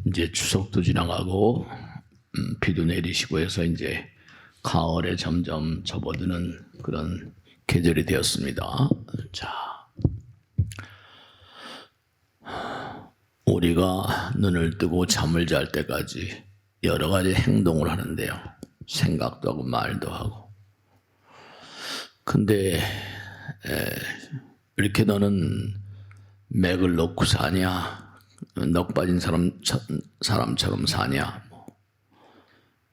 이제 추석도 지나가고 비도 내리시고 해서 이제 가을에 점점 접어드는 그런 계절이 되었습니다. 자, 우리가 눈을 뜨고 잠을 잘 때까지 여러 가지 행동을 하는데요. 생각도 하고 말도 하고. 근데 이렇게 너는 맥을 놓고 사냐? 넋 빠진 사람처럼 사냐?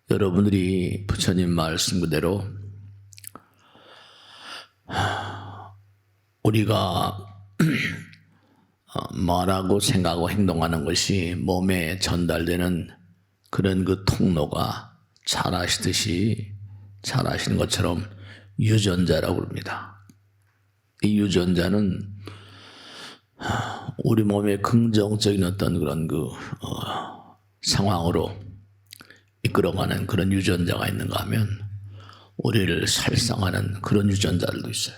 여러분들이 부처님 말씀 그대로 우리가 말하고 생각하고 행동하는 것이 몸에 전달되는 그런 그 통로가 잘 아시는 것처럼 유전자라고 합니다. 이 유전자는 우리 몸의 긍정적인 어떤 그런 상황으로 이끌어가는 그런 유전자가 있는가 하면 우리를 살상하는 그런 유전자들도 있어요.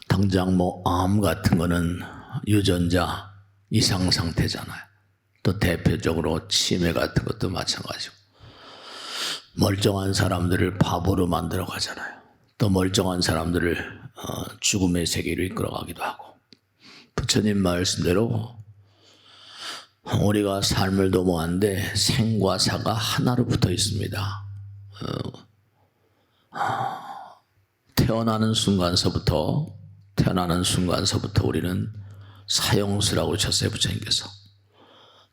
당장 암 같은 거는 유전자 이상 상태잖아요. 또 대표적으로 치매 같은 것도 마찬가지고, 멀쩡한 사람들을 바보로 만들어 가잖아요. 또 멀쩡한 사람들을 죽음의 세계로 이끌어가기도 하고. 부처님 말씀대로 우리가 삶을 도모하는데 생과 사가 하나로 붙어 있습니다. 태어나는 순간서부터 우리는 사형수라고 쳤어요. 부처님께서.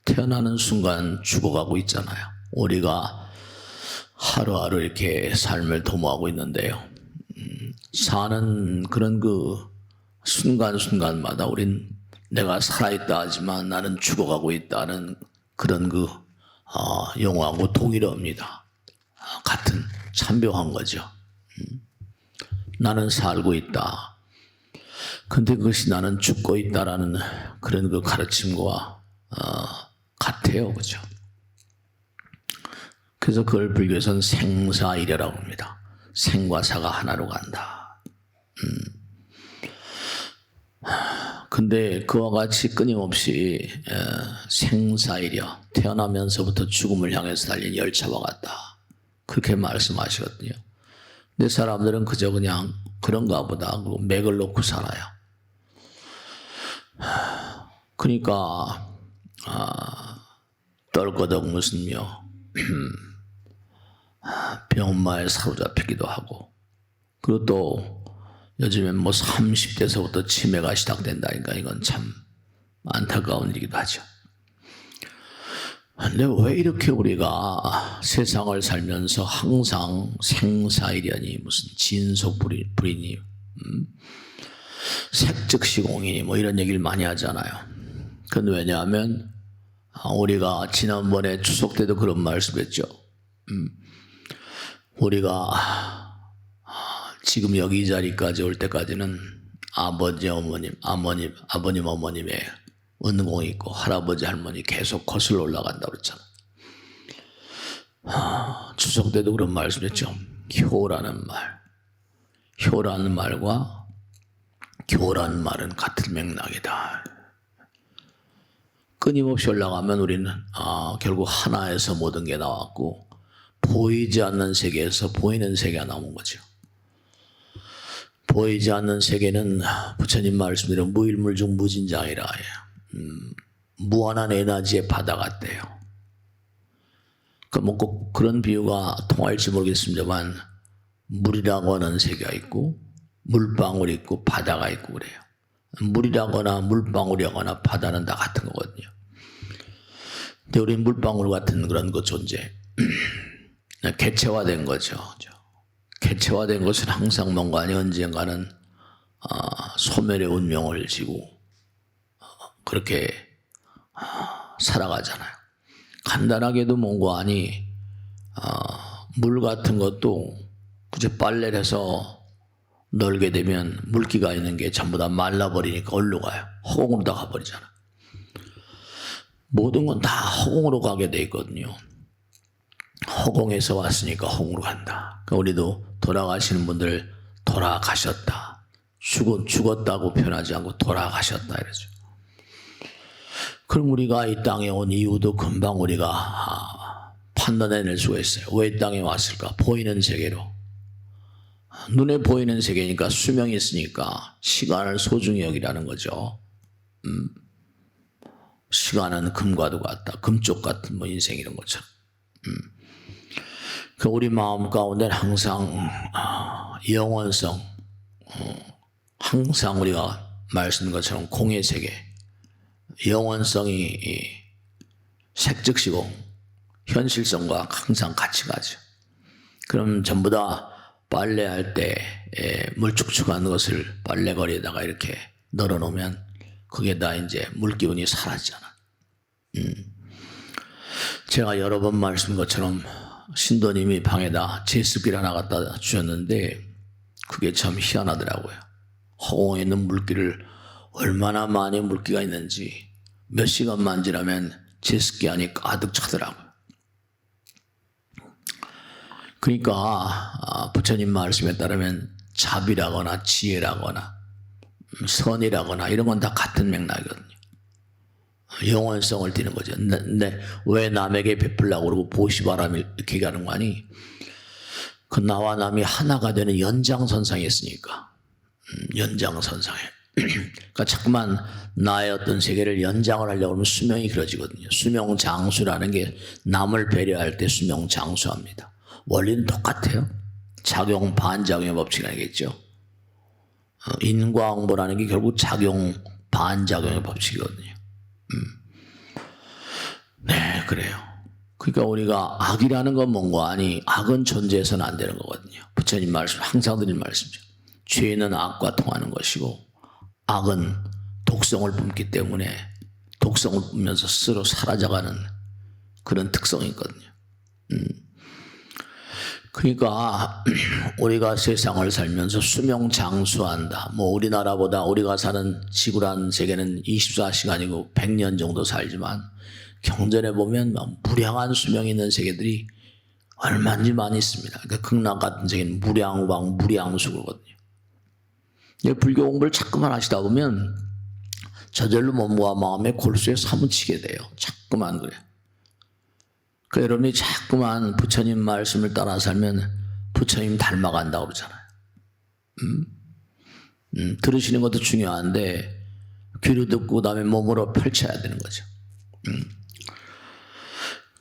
태어나는 순간 죽어가고 있잖아요. 우리가 하루하루 이렇게 삶을 도모하고 있는데요. 사는 그런 순간순간마다 우린 내가 살아있다 하지만 나는 죽어가고 있다는 그런 용어하고 동일합니다. 같은 참묘한 거죠. 나는 살고 있다. 근데 그것이 나는 죽고 있다라는 그런 가르침과 같아요. 그죠? 그래서 그걸 불교에서는 생사일이라고 합니다. 생과 사가 하나로 간다. 근데 그와 같이 끊임없이 생사일이여, 태어나면서부터 죽음을 향해서 달린 열차와 같다. 그렇게 말씀하시거든요. 근데 사람들은 그저 그냥 그런가 보다 하고 맥을 놓고 살아요. 그러니까 떨거덕 무슨 며 병마에 사로잡히기도 하고, 그리고 또 요즘엔 30대서부터 치매가 시작된다니까 이건 참 안타까운 일이기도 하죠. 근데 왜 이렇게 우리가 세상을 살면서 항상 생사이려니 무슨 진속불이니 색즉시공이니 이런 얘기를 많이 하잖아요. 그건 왜냐하면 우리가 지난번에 추석 때도 그런 말씀했죠. 우리가 지금 여기 이 자리까지 올 때까지는 아버지 어머님의 은공이 있고 할아버지 할머니 계속 거슬러 올라간다고 그랬잖아. 추석 때도 그런 말씀했죠. 효라는 말과 교라는 말은 같은 맥락이다. 끊임없이 올라가면 우리는 결국 하나에서 모든 게 나왔고, 보이지 않는 세계에서 보이는 세계가 나온 거죠. 보이지 않는 세계는 부처님 말씀대로 무일물중 무진장이라 해요. 무한한 에너지의 바다 같대요. 꼭 그런 비유가 통할지 모르겠습니다만, 물이라고 하는 세계가 있고 물방울이 있고 바다가 있고 그래요. 물이라거나 물방울이라거나 바다는 다 같은 거거든요. 근데 우리 물방울 같은 그런 존재, 개체화된 거죠. 개체화된 것은 항상 뭔가 아니 언젠가는 소멸의 운명을 지고 그렇게 살아가잖아요. 간단하게도 뭔가 아니 물 같은 것도 그저 빨래를 해서 널게 되면 물기가 있는 게 전부 다 말라버리니까 어디로 가요? 허공으로 다 가버리잖아. 모든 건 다 허공으로 가게 돼 있거든요. 허공에서 왔으니까 허공으로 간다. 그러니까 우리도 돌아가시는 분들 돌아가셨다. 죽었다고 표현하지 않고 돌아가셨다 이러죠. 그럼 우리가 이 땅에 온 이유도 금방 우리가 판단해낼 수가 있어요. 왜 이 땅에 왔을까? 보이는 세계로. 눈에 보이는 세계니까 수명이 있으니까 시간을 소중히 여기라는 거죠. 시간은 금과도 같다. 금쪽 같은 뭐 인생 이런 것처럼. 그 우리 마음 가운데는 항상 영원성, 항상 우리가 말씀드린 것처럼 공의 세계, 영원성이 색즉시고 현실성과 항상 같이 가죠. 그럼 전부 다 빨래할 때 물쭉쭉한 것을 빨래거리에다가 이렇게 널어놓으면 그게 다 이제 물기운이 사라지잖아. 제가 여러 번 말씀드린 것처럼 신도님이 방에다 제습기를 하나 갖다 주셨는데 그게 참 희한하더라고요. 허공에 있는 물기를 얼마나 많이 물기가 있는지 몇 시간만 지나면 제습기 안이 가득 차더라고요. 그러니까 부처님 말씀에 따르면 자비라거나 지혜라거나 선이라거나 이런 건 다 같은 맥락이거든요. 영원성을 띠는 거죠. 근데 왜 남에게 베풀라고 그러고 보시바람을 이렇게 얘기하는 거 아니? 그 나와 남이 하나가 되는 연장선상에 있으니까. 연장선상에. 그러니까 자꾸만 나의 어떤 세계를 연장을 하려고 하면 수명이 길어지거든요. 수명장수라는 게 남을 배려할 때 수명장수합니다. 원리는 똑같아요. 작용 반작용의 법칙이라겠죠. 인과응보라는 게 결국 작용 반작용의 법칙이거든요. 네, 그래요. 그러니까 우리가 악이라는 건 뭔가 아니 악은 존재해서는 안 되는 거거든요. 부처님 말씀 항상 드린 말씀이죠. 죄는 악과 통하는 것이고 악은 독성을 뿜기 때문에 독성을 뿜면서 스스로 사라져가는 그런 특성이 있거든요. 그러니까 우리가 세상을 살면서 수명장수한다. 뭐 우리나라보다 우리가 사는 지구란 세계는 24시간이고 100년 정도 살지만 경전에 보면 무량한 수명이 있는 세계들이 얼마든지 많이 있습니다. 그러니까 극락 같은 세계는 무량왕, 무량수거든요. 불교 공부를 자꾸만 하시다 보면 저절로 몸과 마음의 골수에 사무치게 돼요. 자꾸만 그래요. 그 여러분이 자꾸만 부처님 말씀을 따라 살면 부처님 닮아간다고 그러잖아요. 들으시는 것도 중요한데 귀로 듣고 그다음에 몸으로 펼쳐야 되는 거죠.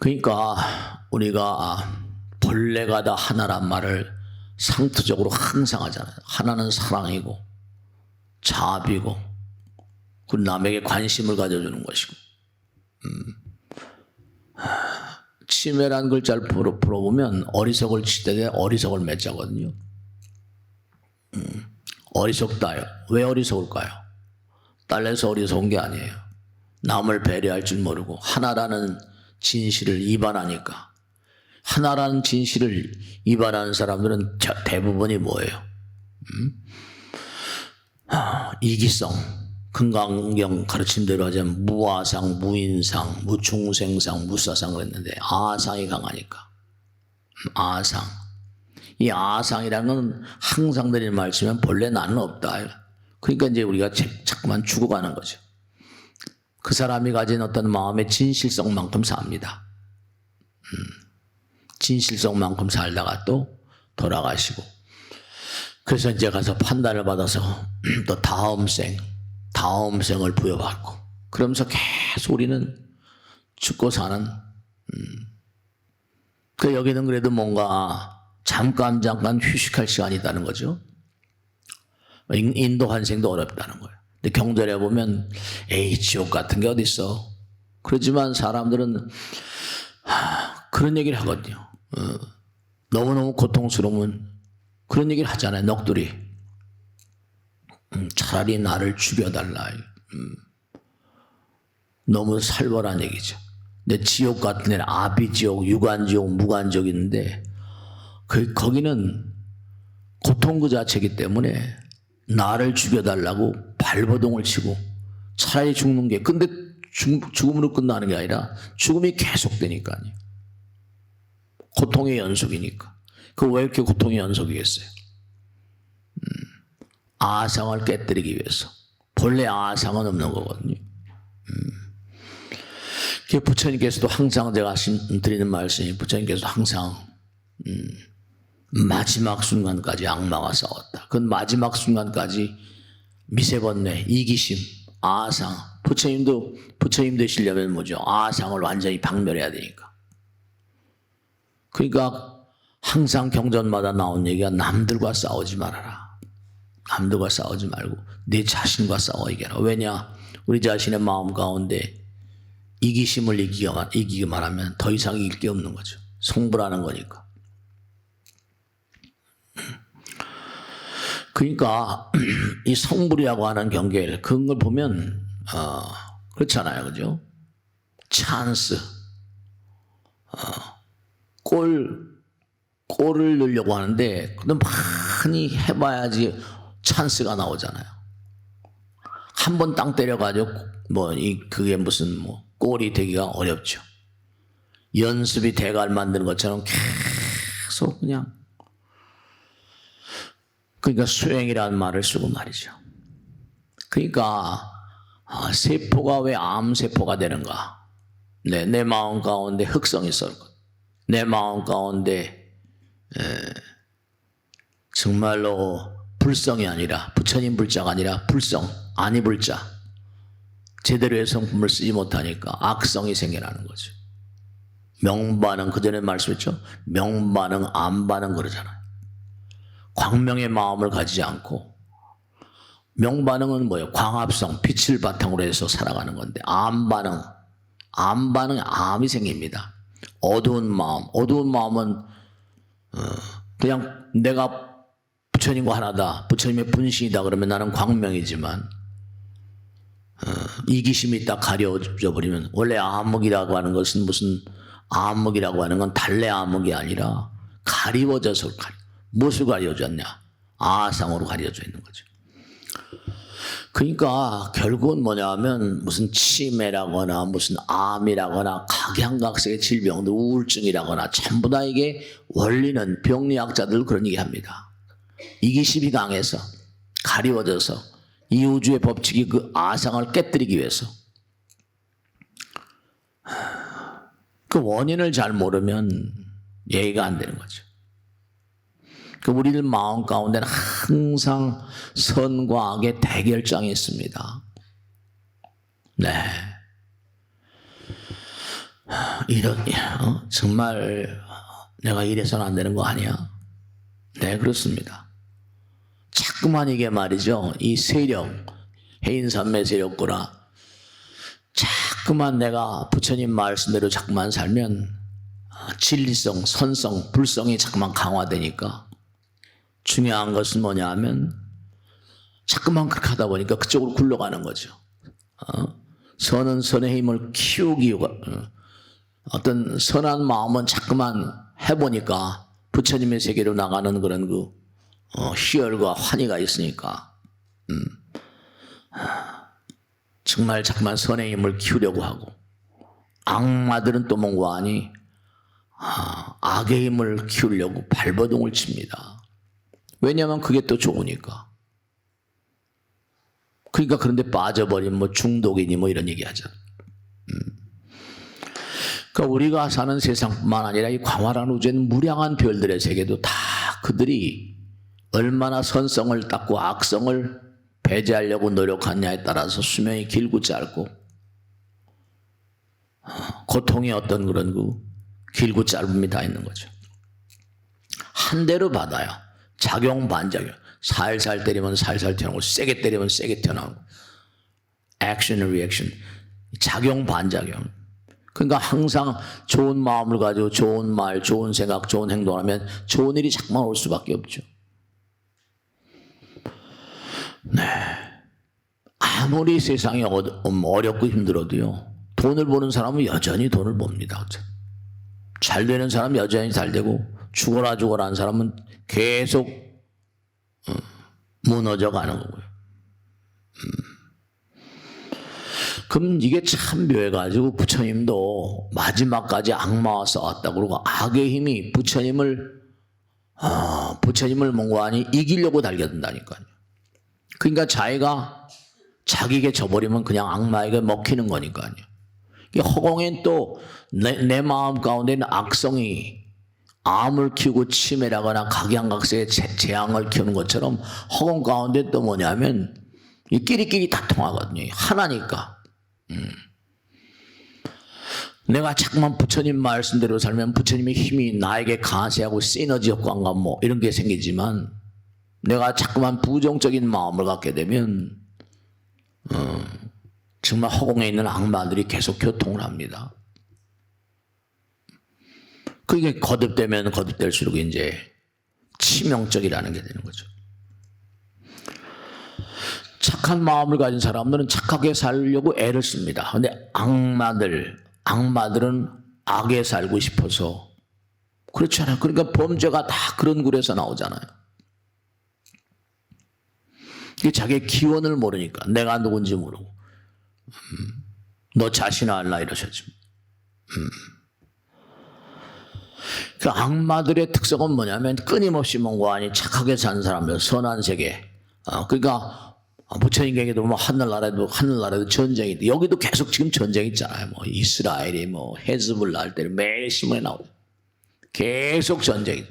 그러니까 우리가 본래가 다 하나란 말을 상투적으로 항상 하잖아요. 하나는 사랑이고 자비고 그리고 남에게 관심을 가져주는 것이고 치매란 글자를 풀어보면 어리석을 칠 때 어리석을 맺자거든요. 어리석다요. 왜 어리석을까요? 딸려서 어리석은 게 아니에요. 남을 배려할 줄 모르고 하나라는 진실을 이반하니까. 하나라는 진실을 이반하는 사람들은 대부분이 뭐예요? 이기성. 금강경 가르침대로 하자면 무아상, 무인상, 무중생상, 무사상 그랬는데 아상이 강하니까. 아상. 이 아상이라는 건 항상 드리는 말씀이면 본래 나는 없다. 그러니까 이제 우리가 자꾸만 죽어가는 거죠. 그 사람이 가진 어떤 마음의 진실성만큼 삽니다. 진실성만큼 살다가 또 돌아가시고. 그래서 이제 가서 판단을 받아서 또 다음 생을 부여받고 그러면서 계속 우리는 죽고 사는 그 여기는 그래도 뭔가 잠깐 휴식할 시간이 있다는 거죠. 인도 환생도 어렵다는 거예요. 근데 경전에 보면 에이 지옥 같은 게 어디 있어. 그렇지만 사람들은 그런 얘기를 하거든요. 너무너무 고통스러우면 그런 얘기를 하잖아요. 넋두리. 차라리 나를 죽여달라. 너무 살벌한 얘기죠. 근데 지옥 같은 데는 아비지옥, 유관지옥, 무관지옥 있는데 거기는 고통 그 자체이기 때문에 나를 죽여달라고 발버둥을 치고 차라리 죽는 게 근데 죽음으로 끝나는 게 아니라 죽음이 계속되니까요. 고통의 연속이니까. 그 왜 이렇게 고통의 연속이겠어요? 아상을 깨뜨리기 위해서. 본래 아상은 없는 거거든요. 그 부처님께서도 항상 제가 드리는 말씀이 부처님께서도 항상 마지막 순간까지 악마와 싸웠다. 그 마지막 순간까지 미세번뇌, 이기심, 아상. 부처님 되시려면 뭐죠? 아상을 완전히 박멸해야 되니까. 그러니까 항상 경전마다 나온 얘기가 남들과 싸우지 말아라. 남들과 싸우지 말고 내 자신과 싸워 이겨라. 왜냐? 우리 자신의 마음 가운데 이기심을 이기기만 하면 더 이상 이길 게 없는 거죠. 성불하는 거니까. 그러니까 이 성불이라고 하는 경계를 그런 걸 보면 그렇잖아요, 그죠? 찬스, 골을 넣으려고 하는데 그건 많이 해봐야지 찬스가 나오잖아요. 한 번 땅 때려가지고 그게 무슨 골이 되기가 어렵죠. 연습이 대갈 만드는 것처럼 계속 그냥. 그러니까 수행이라는 말을 쓰고 말이죠. 그러니까 세포가 왜 암세포가 되는가? 내 마음 가운데 흑성이 썩고 내 마음 가운데 정말로 불성이 아니라 부처님 불자가 아니라 불성, 아니 불자 제대로의 성품을 쓰지 못하니까 악성이 생겨나는 거죠. 명반응, 그전에 말씀했죠. 명반응, 암반응 그러잖아요. 광명의 마음을 가지지 않고 명반응은 뭐예요? 광합성, 빛을 바탕으로 해서 살아가는 건데 암반응에 암이 생깁니다. 어두운 마음은 그냥 내가 부처님과 하나다, 부처님의 분신이다 그러면 나는 광명이지만 이기심이 딱 가려져 버리면 원래 암흑이라고 하는 것은 무슨 암흑이라고 하는 건 달래 암흑이 아니라 가리워져서 무엇을 가려졌냐? 아상으로 가려져 있는 거죠. 그러니까 결국은 뭐냐면 무슨 치매라거나 무슨 암이라거나 각양각색의 질병들, 우울증이라거나 전부 다 이게 원리는 병리학자들 그런 얘기합니다. 이기심이 강해서 가리워져서 이 우주의 법칙이 그 아상을 깨뜨리기 위해서 그 원인을 잘 모르면 예의가 안 되는 거죠. 우리들 마음 가운데는 항상 선과 악의 대결장이 있습니다. 네. 정말 내가 이래서는 안 되는 거 아니야? 네, 그렇습니다. 자꾸만 이게 말이죠. 이 세력, 해인산매 세력거나 자꾸만 내가 부처님 말씀대로 자꾸만 살면 진리성, 선성, 불성이 자꾸만 강화되니까 중요한 것은 뭐냐 하면 자꾸만 그렇게 하다 보니까 그쪽으로 굴러가는 거죠. 선은 선의 힘을 키우기 어떤 선한 마음은 자꾸만 해보니까 부처님의 세계로 나가는 그런 희열과 환희가 있으니까 정말 자꾸만 선의 힘을 키우려고 하고 악마들은 또 뭔가 하니 악의 힘을 키우려고 발버둥을 칩니다. 왜냐하면 그게 또 좋으니까. 그러니까 그런데 빠져버리면 중독이니 이런 얘기 하잖아. 그러니까 우리가 사는 세상뿐만 아니라 이 광활한 우주에는 무량한 별들의 세계도 다 그들이 얼마나 선성을 닦고 악성을 배제하려고 노력하냐에 따라서 수명이 길고 짧고 고통이 어떤 그런 길고 짧음이 다 있는 거죠. 한 대로 받아요. 작용 반작용. 살살 때리면 살살 튀어나오고 세게 때리면 세게 튀어나오고 액션 리액션. 작용 반작용. 그러니까 항상 좋은 마음을 가지고 좋은 말, 좋은 생각, 좋은 행동을 하면 좋은 일이 자꾸만 올 수밖에 없죠. 네. 아무리 세상이 어렵고 힘들어도요. 돈을 버는 사람은 여전히 돈을 봅니다. 잘 되는 사람은 여전히 잘 되고 죽어라 하는 사람은 계속 무너져 가는 거고요. 그럼 이게 참 묘해가지고 부처님도 마지막까지 악마와 싸웠다 그러고 악의 힘이 부처님을 뭔가하니 이기려고 달겨든다니까요. 그러니까 자기가 자기에게 져버리면 그냥 악마에게 먹히는 거니까요. 이 허공엔 또 내 마음 가운데는 악성이 암을 키우고 치매라거나 각양각색의 재앙을 키우는 것처럼 허공 가운데 또 뭐냐면 이 끼리끼리 다 통하거든요. 하나니까. 내가 자꾸만 부처님 말씀대로 살면 부처님의 힘이 나에게 가세하고 시너지 효과인가 뭐 이런 게 생기지만 내가 자꾸만 부정적인 마음을 갖게 되면 정말 허공에 있는 악마들이 계속 교통을 합니다. 그게 거듭되면 거듭될수록 이제 치명적이라는 게 되는 거죠. 착한 마음을 가진 사람들은 착하게 살려고 애를 씁니다. 그런데 악마들은 악에 살고 싶어서 그렇잖아요. 그러니까 범죄가 다 그런 굴에서 나오잖아요. 이게 자기의 기원을 모르니까 내가 누군지 모르고 너 자신 알라 이러셨죠. 그 악마들의 특성은 뭐냐면 끊임없이 뭔가 아니 착하게 사는 사람들 선한 세계. 그러니까 부처님에게도 뭐 하늘나라에도 전쟁이 있대. 여기도 계속 지금 전쟁 있잖아요. 뭐 이스라엘이 뭐 헤즈볼라 할 때는 매일 신문에 나오고 계속 전쟁이죠.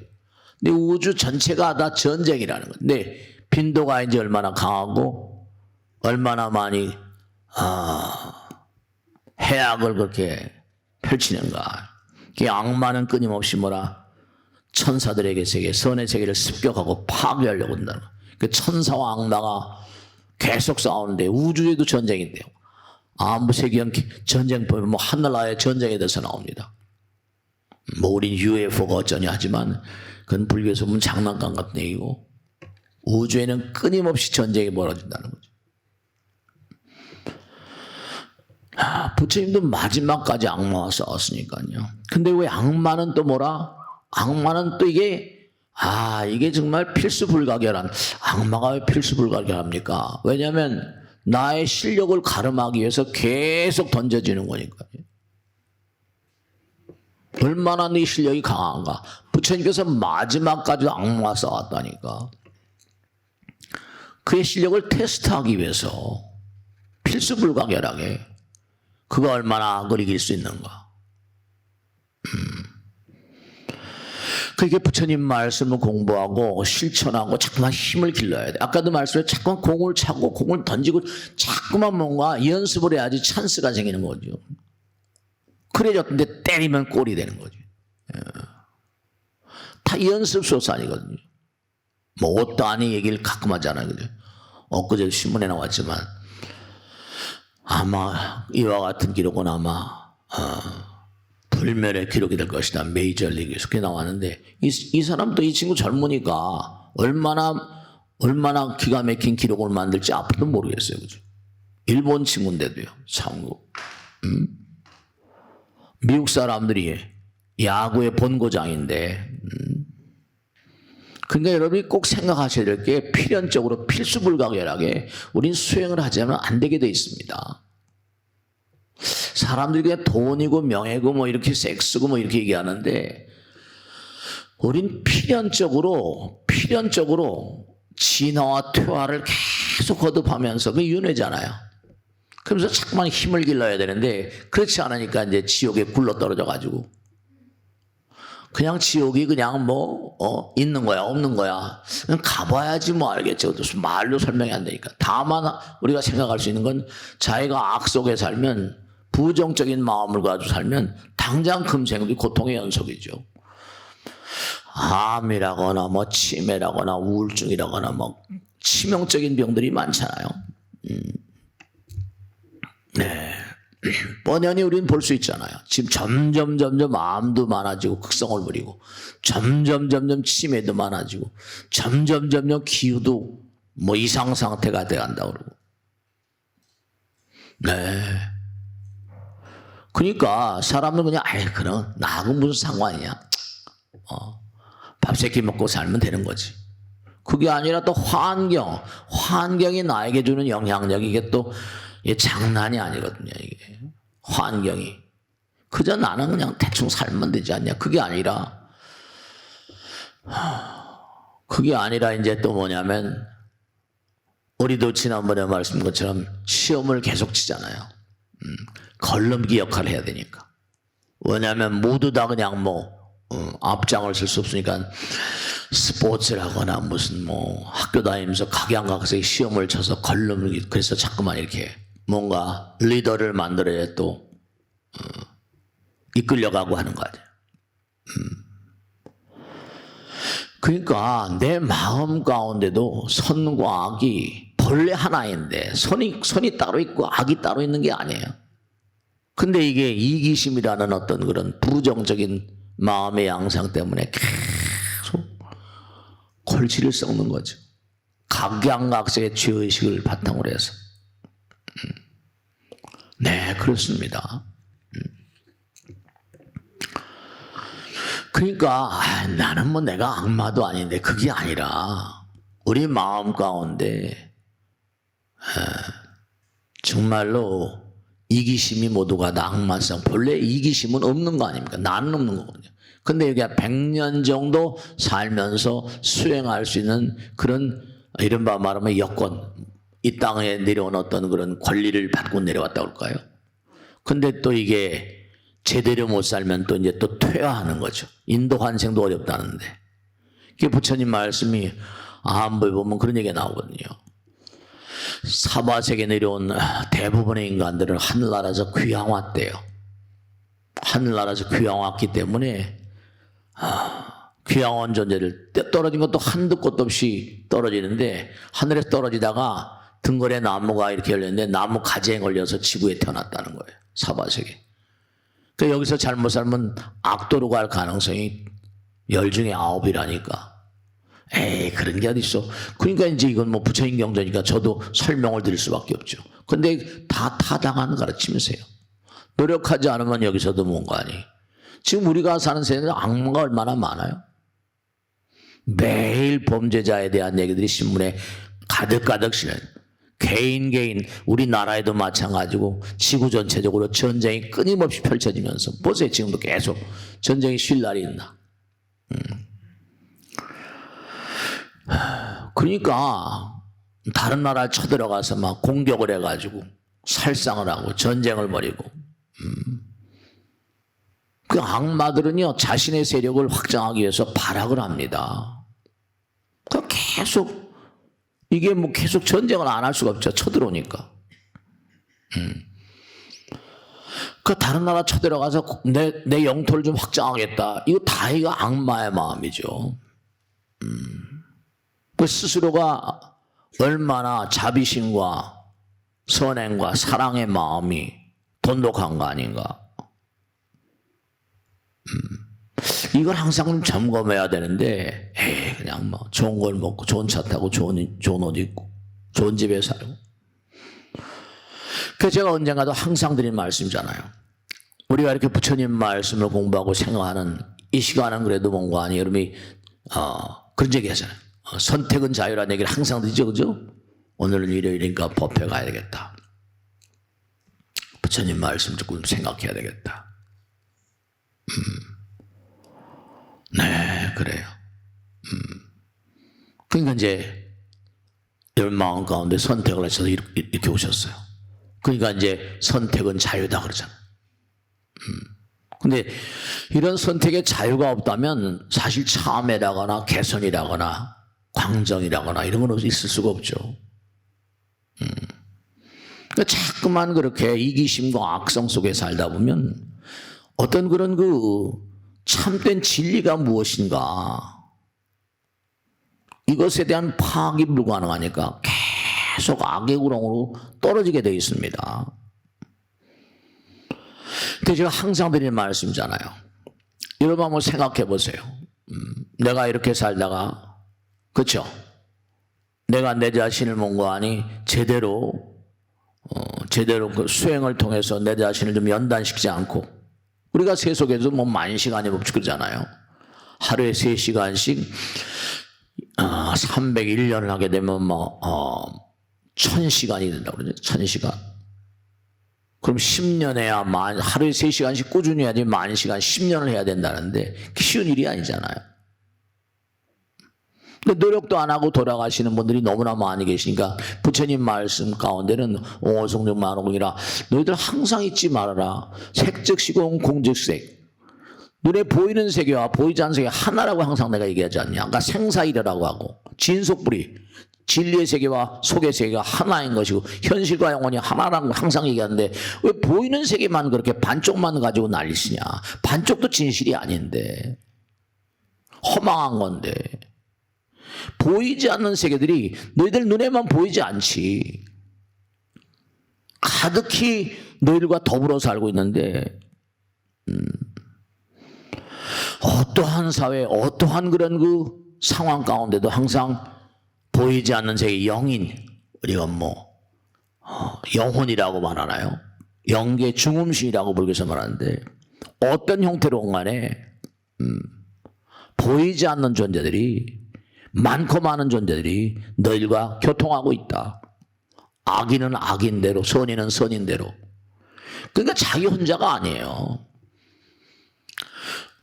근데 우주 전체가 다 전쟁이라는 거예요. 근데 빈도가 이제 얼마나 강하고 얼마나 많이 해악을 그렇게 펼치는가. 그 악마는 끊임없이 뭐라 천사들에게 세계 선의 세계를 습격하고 파괴하려고 한다는 거예요. 그 천사와 악마가 계속 싸우는데 우주에도 전쟁인데요. 아무세기형 전쟁 보면 뭐 하늘나라의 전쟁에 대해서 나옵니다. 뭐 우린 UFO가 어쩌냐 하지만 그건 불교에서 보면 장난감 같은 얘기고 우주에는 끊임없이 전쟁이 벌어진다는 거죠. 부처님도 마지막까지 악마와 싸웠으니까요. 근데 왜 악마는 또 뭐라? 악마는 또 이게 정말 필수불가결한. 악마가 왜 필수불가결합니까? 왜냐하면 나의 실력을 가름하기 위해서 계속 던져지는 거니까요. 얼마나 네 실력이 강한가. 부처님께서 마지막까지 악마와 싸웠다니까. 그의 실력을 테스트하기 위해서 필수불가결하게 그가 얼마나 악을 이길 수 있는가. 그게 부처님 말씀을 공부하고 실천하고 자꾸만 힘을 길러야 돼. 아까도 말씀에 자꾸만 공을 차고 공을 던지고 자꾸만 뭔가 연습을 해야지 찬스가 생기는 거죠. 그래졌는데 때리면 골이 되는 거죠. 다 연습 소산이거든요. 뭐 옷도 아니 얘기를 가끔 하잖아요. 그죠? 엊그제 신문에 나왔지만 아마 이와 같은 기록은 아마 불멸의 기록이 될 것이다. 메이저리그에서 그게 나왔는데 이 사람도 이 친구 젊으니까 얼마나 기가 막힌 기록을 만들지 앞으로도 모르겠어요. 그죠? 일본 친구인데도요. 참고 미국 사람들이 야구의 본고장인데 그러니까 여러분이 꼭 생각하셔야 될 게 필연적으로 필수불가결하게 우린 수행을 하자면 안 되게 돼 있습니다. 사람들이 그냥 돈이고 명예고 뭐 이렇게 섹스고 뭐 이렇게 얘기하는데 우린 필연적으로 진화와 퇴화를 계속 거듭하면서 그게 윤회잖아요. 그러면서 자꾸만 힘을 길러야 되는데 그렇지 않으니까 이제 지옥에 굴러 떨어져 가지고 그냥 지옥이 그냥 있는 거야 없는 거야 그냥 가봐야지 뭐 알겠죠. 말로 설명이 안 되니까. 다만 우리가 생각할 수 있는 건 자기가 악 속에 살면 부정적인 마음을 가지고 살면 당장 금생도 고통의 연속이죠. 암이라거나 뭐 치매라거나 우울증이라거나 뭐 치명적인 병들이 많잖아요. 네. 뻔연히 우리는 볼 수 있잖아요. 지금 점점 암도 많아지고 극성을 부리고 점점 치매도 많아지고 점점 기후도 뭐 이상 상태가 돼간다고 그러고. 네. 그러니까 사람은 그냥 그럼 나하고 무슨 상관이냐. 밥 세끼 먹고 살면 되는 거지. 그게 아니라 또 환경이 나에게 주는 영향력이 이게 또 이게 장난이 아니거든요. 이게 환경이 그저 나는 그냥 대충 살면 되지 않냐. 그게 아니라 이제 또 뭐냐면 우리도 지난번에 말씀한 것처럼 시험을 계속 치잖아요. 걸름기 역할을 해야 되니까. 왜냐하면 모두 다 그냥 앞장을 쓸 수 없으니까 스포츠를 하거나 무슨 학교 다니면서 각양각색 시험을 쳐서 걸름기, 그래서 자꾸만 이렇게 뭔가 리더를 만들어야 또 이끌려가고 하는 거 아니에요. 그러니까 내 마음 가운데도 선과 악이 본래 하나인데 선이 따로 있고 악이 따로 있는 게 아니에요. 근데 이게 이기심이라는 어떤 그런 부정적인 마음의 양상 때문에 계속 골치를 썩는 거죠. 각양각색의 죄의식을 바탕으로 해서. 네, 그렇습니다. 그러니까 나는 내가 악마도 아닌데, 그게 아니라 우리 마음 가운데 정말로 이기심이 모두가 다 악마성. 본래 이기심은 없는 거 아닙니까? 나는 없는 거거든요. 근데 여기가 100년 정도 살면서 수행할 수 있는 그런 이른바 말하면 여건, 이 땅에 내려온 어떤 그런 권리를 받고 내려왔다고 할까요? 근데 또 이게 제대로 못 살면 또 이제 또 퇴화하는 거죠. 인도 환생도 어렵다는데. 이게 부처님 말씀이 아함부에 보면 그런 얘기가 나오거든요. 사바세계에 내려온 대부분의 인간들은 하늘나라에서 귀양 왔대요. 하늘나라에서 귀양 왔기 때문에 귀양 온 존재를 떨어진 것도 한두 곳도 없이 떨어지는데, 하늘에서 떨어지다가 등걸에 나무가 이렇게 열렸는데 나무 가지에 걸려서 지구에 태어났다는 거예요. 사바세계. 그러니까 여기서 잘못 살면 악도로 갈 가능성이 10 중에 9이라니까. 에이, 그런 게 어딨어. 그러니까 이제 이건 부처님 경전이니까 저도 설명을 드릴 수밖에 없죠. 근데 다 타당한 가르침이세요. 노력하지 않으면 여기서도 뭔가 아니. 지금 우리가 사는 세상에 악마가 얼마나 많아요. 매일 범죄자에 대한 얘기들이 신문에 가득가득 실려요. 개인 우리나라에도 마찬가지고 지구 전체적으로 전쟁이 끊임없이 펼쳐지면서 보세요. 지금도 계속 전쟁이 쉴 날이 있나. 그러니까 다른 나라에 쳐들어가서 막 공격을 해가지고 살상을 하고 전쟁을 벌이고. 그 악마들은요, 자신의 세력을 확장하기 위해서 발악을 합니다. 그 계속 이게 계속 전쟁을 안 할 수가 없죠. 쳐들어오니까. 그 다른 나라 쳐들어가서 내 영토를 좀 확장하겠다. 이거 다 악마의 마음이죠. 그 스스로가 얼마나 자비심과 선행과 사랑의 마음이 돈독한 거 아닌가. 이걸 항상 좀 점검해야 되는데, 그냥 좋은 걸 먹고 좋은 차 타고 좋은 옷 입고 좋은 집에 살고. 그래서 제가 언젠가도 항상 드린 말씀이잖아요. 우리가 이렇게 부처님 말씀을 공부하고 생각하는 이 시간은 그래도 뭔가 아니, 여러분이 그런 얘기 하잖아요. 선택은 자유라는 얘기를 항상 드리죠, 그죠? 오늘은 일요일이니까 법회 가야 되겠다. 부처님 말씀 조금 생각해야 되겠다. 네, 그래요. 그러니까 이제 여러분 마음 가운데 선택을 하셔서 이렇게 오셨어요. 그러니까 이제 선택은 자유다 그러잖아요. 근데 이런 선택의 자유가 없다면 사실 참회라거나 개선이라거나 광정이라거나 이런 건 있을 수가 없죠. 그러니까 자꾸만 그렇게 이기심과 악성 속에 살다 보면 어떤 그런 참된 진리가 무엇인가, 이것에 대한 파악이 불가능하니까 계속 악의 구렁으로 떨어지게 되어 있습니다. 근데 제가 항상 드리는 말씀이잖아요. 여러분 한번 생각해 보세요. 내가 이렇게 살다가, 그렇죠? 내가 내 자신을 뭔가하니 제대로 그 수행을 통해서 내 자신을 좀 연단시키지 않고, 우리가 세속에도 10,000시간이 멈추 그러잖아요. 하루에 3시간씩 301년을 하게 되면 1000시간이 된다고 그러죠. 1000시간. 그럼 10년 해야 하루에 3시간씩 꾸준히 해야지 10,000시간 10년을 해야 된다는데 쉬운 일이 아니잖아요. 근데 노력도 안 하고 돌아가시는 분들이 너무나 많이 계시니까 부처님 말씀 가운데는 옹호성중 만호공이라 너희들 항상 잊지 말아라. 색즉 시공 공즉색. 눈에 보이는 세계와 보이지 않는 세계 하나라고 항상 내가 얘기하지 않냐. 아까 생사이려라고 하고 진속불이 진리의 세계와 속의 세계가 하나인 것이고 현실과 영혼이 하나라고 항상 얘기하는데 왜 보이는 세계만 그렇게 반쪽만 가지고 난리시냐. 반쪽도 진실이 아닌데 허망한 건데 보이지 않는 세계들이 너희들 눈에만 보이지 않지. 가득히 너희들과 더불어 살고 있는데 어떠한 사회, 어떠한 그런 그 상황 가운데도 항상 보이지 않는 세계 영인, 우리가 영혼이라고 말하나요? 영계 중음신이라고 불교에서 말하는데 어떤 형태로 간에 보이지 않는 존재들이 많고 많은 존재들이 너희들과 교통하고 있다. 악인은 악인대로, 선인은 선인대로. 그러니까 자기 혼자가 아니에요.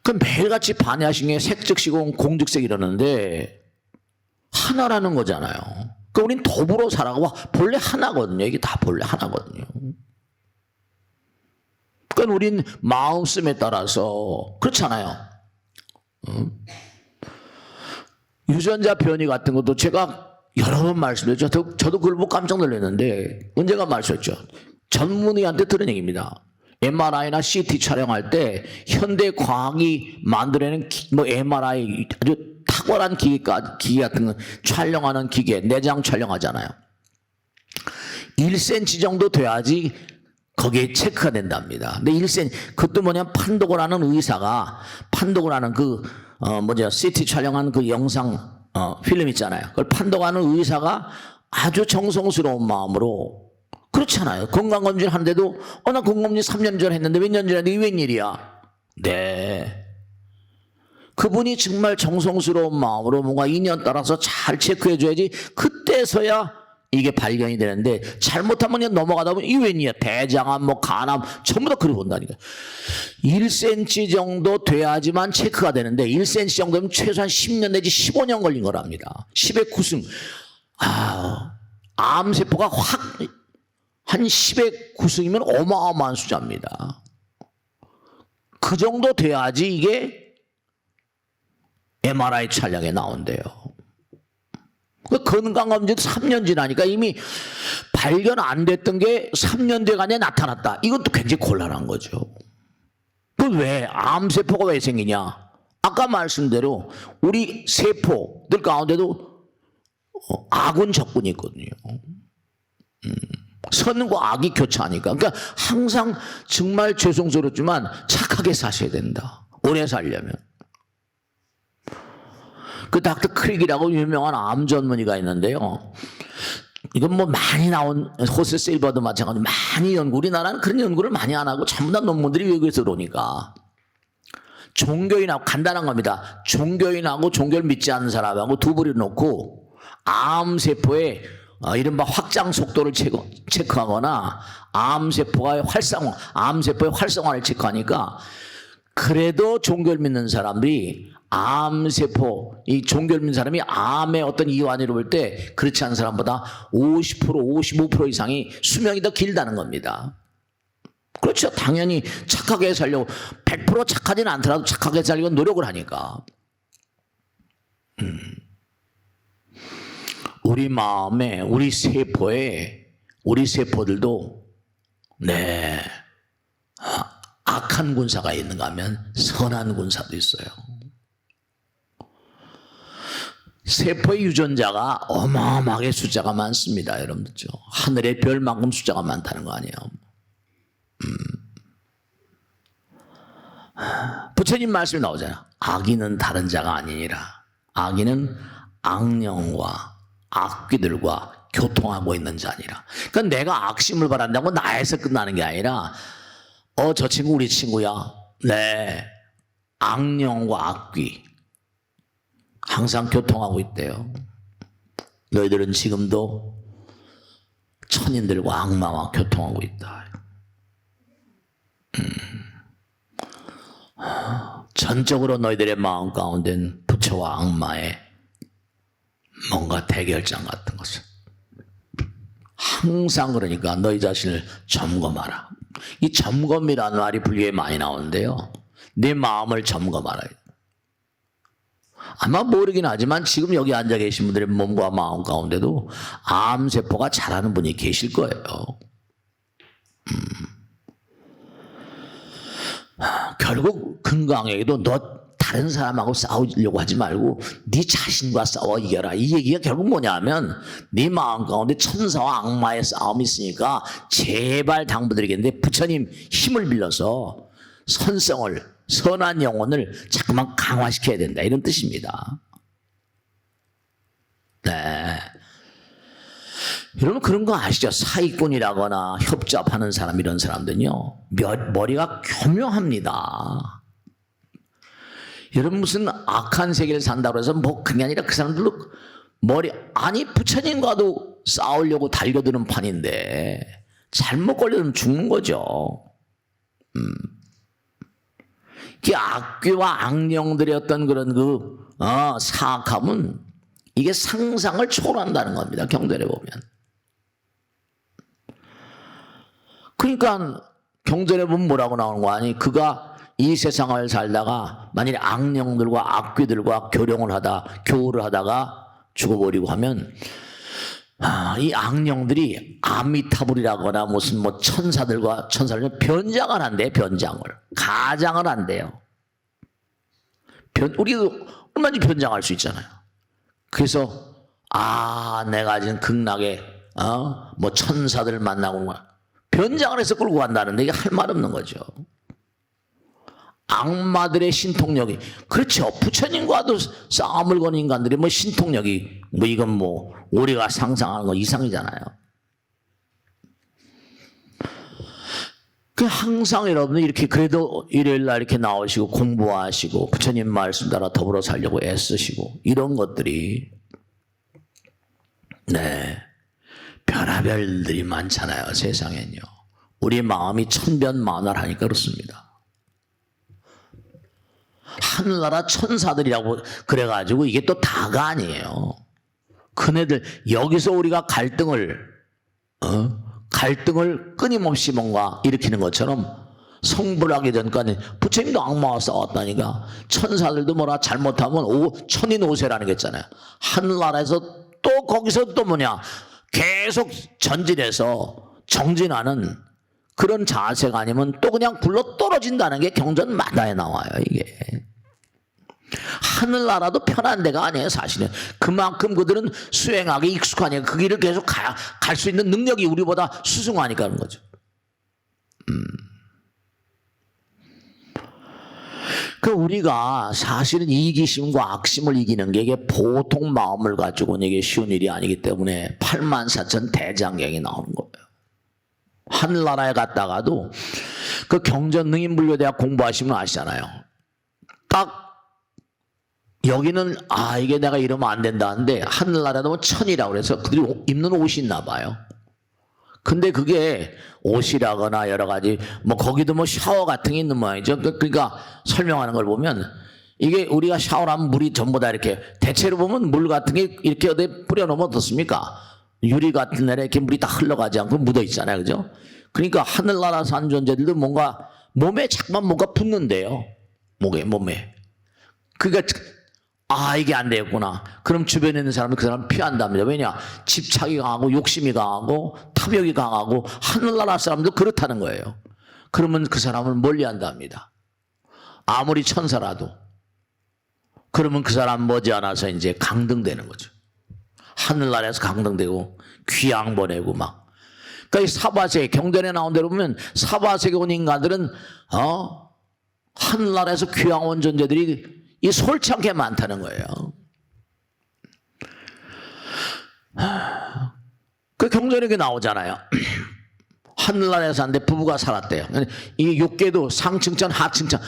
그 매일같이 반야신 게 색즉시공 공즉색 이러는데 하나라는 거잖아요. 그러니까 우린 더불어 살아가고 본래 하나거든요. 이게 다 본래 하나거든요. 그러니까 우린 마음씀에 따라서 그렇잖아요. 유전자 변이 같은 것도 제가 여러 번 말씀드렸죠. 저도 그걸 보고 깜짝 놀랐는데 언제가 말씀했죠. 전문의한테 들은 얘기입니다. MRI나 CT 촬영할 때 현대 과학이 만들어내는 MRI 아주 탁월한 기계 같은 거 촬영하는 기계, 내장 촬영하잖아요. 1cm 정도 돼야지 거기에 체크가 된답니다. 근데 1cm, 그것도 뭐냐면 판독을 의사가 CT 촬영한 그 영상 필름 있잖아요. 그걸 판독하는 의사가 아주 정성스러운 마음으로 그렇잖아요. 건강검진 하는데도 나 건강검진 3년 전에 했는데 몇 년 전에 했는데 이게 웬일이야. 네. 그분이 정말 정성스러운 마음으로 뭔가 인연 따라서 잘 체크해 줘야지 그때서야 이게 발견이 되는데 잘못하면 그냥 넘어가다 보면 이게 웬일이야. 대장암, 간암 전부 다 그래 본다니까. 1cm 정도 돼야지만 체크가 되는데 1cm 정도면 최소한 10년 내지 15년 걸린 거랍니다. 10의 9승. 암세포가 한 10의 9승이면 어마어마한 숫자입니다. 그 정도 돼야지 이게 MRI 촬영에 나온대요. 건강검진도 3년 지나니까 이미 발견 안 됐던 게 3년 뒤간에 나타났다. 이것도 굉장히 곤란한 거죠. 그 왜? 암세포가 왜 생기냐? 아까 말씀대로 우리 세포들 가운데도 악은 적군이 있거든요. 선과 악이 교차하니까. 그러니까 항상 정말 죄송스럽지만 착하게 사셔야 된다. 오래 살려면. 그 닥터 크릭이라고 유명한 암 전문의가 있는데요. 이건 많이 나온 호세 세일버도 마찬가지로 많이 우리나라는 그런 연구를 많이 안 하고 전부 다 논문들이 외국에서 들어오니까 종교인하고 간단한 겁니다. 종교인하고 종교를 믿지 않는 사람하고 두 부리 놓고 암세포의 이른바 확장 속도를 체크하거나 암세포의 활성화를 체크하니까 그래도 종교를 믿는 사람들이 암세포, 이 종교를 믿는 사람이 암의 어떤 이완이를 볼 때 그렇지 않은 사람보다 50%, 55% 이상이 수명이 더 길다는 겁니다. 그렇죠. 당연히 착하게 살려고 100% 착하지는 않더라도 착하게 살려고 노력을 하니까. 우리 마음에, 우리 세포들도 악한 군사가 있는가 하면 선한 군사도 있어요. 세포의 유전자가 어마어마하게 숫자가 많습니다. 여러분들. 하늘의 별만큼 숫자가 많다는 거 아니에요. 부처님 말씀이 나오잖아요. 악인은 다른 자가 아니니라. 악인은 악령과 악귀들과 교통하고 있는 자니라. 그러니까 내가 악심을 바란다고 나에서 끝나는 게 아니라 저 친구 우리 친구야. 네. 악령과 악귀 항상 교통하고 있대요. 너희들은 지금도 천인들과 악마와 교통하고 있다. 전적으로 너희들의 마음 가운데는 부처와 악마의 뭔가 대결장 같은 것을. 항상 그러니까 너희 자신을 점검하라. 이 점검이라는 말이 불교에 많이 나오는데요. 내 마음을 점검하라. 아마 모르긴 하지만 지금 여기 앉아 계신 분들의 몸과 마음 가운데도 암세포가 자라는 분이 계실 거예요. 결국 건강에도 너 다른 사람하고 싸우려고 하지 말고 네 자신과 싸워 이겨라. 이 얘기가 결국 뭐냐면 네 마음 가운데 천사와 악마의 싸움이 있으니까 제발 당부드리겠는데 부처님 힘을 빌려서 선성을 선한 영혼을 자꾸만 강화시켜야 된다. 이런 뜻입니다. 네. 여러분 그런 거 아시죠? 사기꾼이라거나 협잡하는 사람 이런 사람들은요. 머리가 교묘합니다. 여러분 무슨 악한 세계를 산다고 해서 뭐 그게 아니라 그 사람들로 아니 부처님과도 싸우려고 달려드는 판인데 잘못 걸리면 죽는 거죠. 그 악귀와 악령들의 어떤 그런 사악함은 이게 상상을 초월한다는 겁니다. 경전에 보면. 그러니까 경전에 보면 뭐라고 나오는 거 아니? 그가 이 세상을 살다가 만일에 악령들과 악귀들과 교류를 하다가 죽어버리고 하면 이 악령들이 아미타불이라거나 무슨 뭐 천사들과 천사를 변장을 한대. 가장을 한대요. 우리도 얼마든지 변장할 수 있잖아요. 그래서 내가 지금 극락에 뭐 천사들 만나고 변장을 해서 끌고 간다는데 이게 할 말 없는 거죠. 악마들의 신통력이 그렇죠. 부처님과도 싸움을 거는 인간들이 뭐 신통력이 뭐 이건 뭐 우리가 상상하는 거 이상이잖아요. 그 항상 여러분들 이렇게 그래도 일요일날 이렇게 나오시고 공부하시고 부처님 말씀 따라 더불어 살려고 애쓰시고 이런 것들이 별하별들이 많잖아요. 세상엔요. 우리 마음이 천변만화하니까 그렇습니다. 하늘나라 천사들이라고 그래가지고 이게 또 다가 아니에요. 그네들 여기서 우리가 갈등을 끊임없이 뭔가 일으키는 것처럼 성불하기 전까지 부처님도 악마와 싸웠다니까. 천사들도 뭐라 잘못하면 천인 오세라는 게 있잖아요. 하늘나라에서 또 거기서 또 계속 전진해서 정진하는 그런 자세가 아니면 또 그냥 굴러 떨어진다는 게 경전마다에 나와요. 이게 하늘나라도 편한 데가 아니에요. 사실은 그만큼 그들은 수행하기 익숙하니까 그 길을 계속 갈 수 있는 능력이 우리보다 수승하니까 그런 거죠. 우리가 사실은 이기심과 악심을 이기는 게 이게 보통 마음을 가지고는 이게 쉬운 일이 아니기 때문에 84,000 대장경이 나오는 거예요. 하늘나라에 갔다가도 그 경전 능인불교대학 공부하시면 아시잖아요. 딱 여기는 이게 내가 이러면 안 된다는데 하늘나라도 뭐 천이라고 그래서 그들이 입는 옷이 있나 봐요. 근데 그게 옷이라거나 여러 가지 뭐 거기도 뭐 샤워 같은 게 있는 모양이죠. 그러니까 설명하는 걸 보면 이게 우리가 샤워를 하면 물이 전부 다 이렇게 대체로 보면 물 같은 게 이렇게 어디 뿌려놓으면 어떻습니까? 유리 같은 데에 이렇게 물이 다 흘러가지 않고 묻어 있잖아요. 그죠? 그러니까 하늘나라 산 존재들도 뭔가 몸에 자꾸만 뭔가 붙는데요. 몸에. 그러니까 이게 안 되겠구나. 그럼 주변에 있는 사람은 그 사람 피한답니다. 왜냐? 집착이 강하고 욕심이 강하고 탐욕이 강하고 하늘나라 사람도 그렇다는 거예요. 그러면 그 사람을 멀리한답니다. 아무리 천사라도. 그러면 그 사람 머지않아서 이제 강등되는 거죠. 하늘나라에서 강등되고 귀양 보내고 막. 그러니까 이 사바세계 경전에 나온 대로 보면 사바세계 온 인간들은 하늘나라에서 귀양 온 존재들이 이 솔창게 많다는 거예요. 그 경전에 게 나오잖아요. 하늘나라에 사는데 부부가 살았대요. 이 육계도 상층천 하층천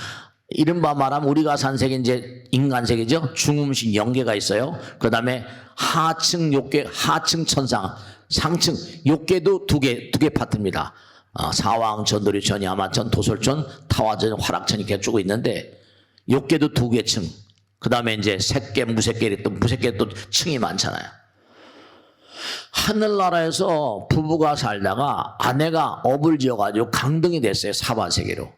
이른바 말하면 우리가 산 세계 이제 인간 세계죠. 중음신 영계가 있어요. 그 다음에 하층 욕계, 하층 천상, 상층 욕계도 두 개 파트입니다. 사왕천, 도리천, 야마천, 도솔천, 타화천, 화락천 이렇게 쭉 있는데 욕계도 두 개 층. 그 다음에 이제 색계, 무색계, 또 무색계 또 층이 많잖아요. 하늘나라에서 부부가 살다가 아내가 업을 지어가지고 강등이 됐어요. 사바세계로.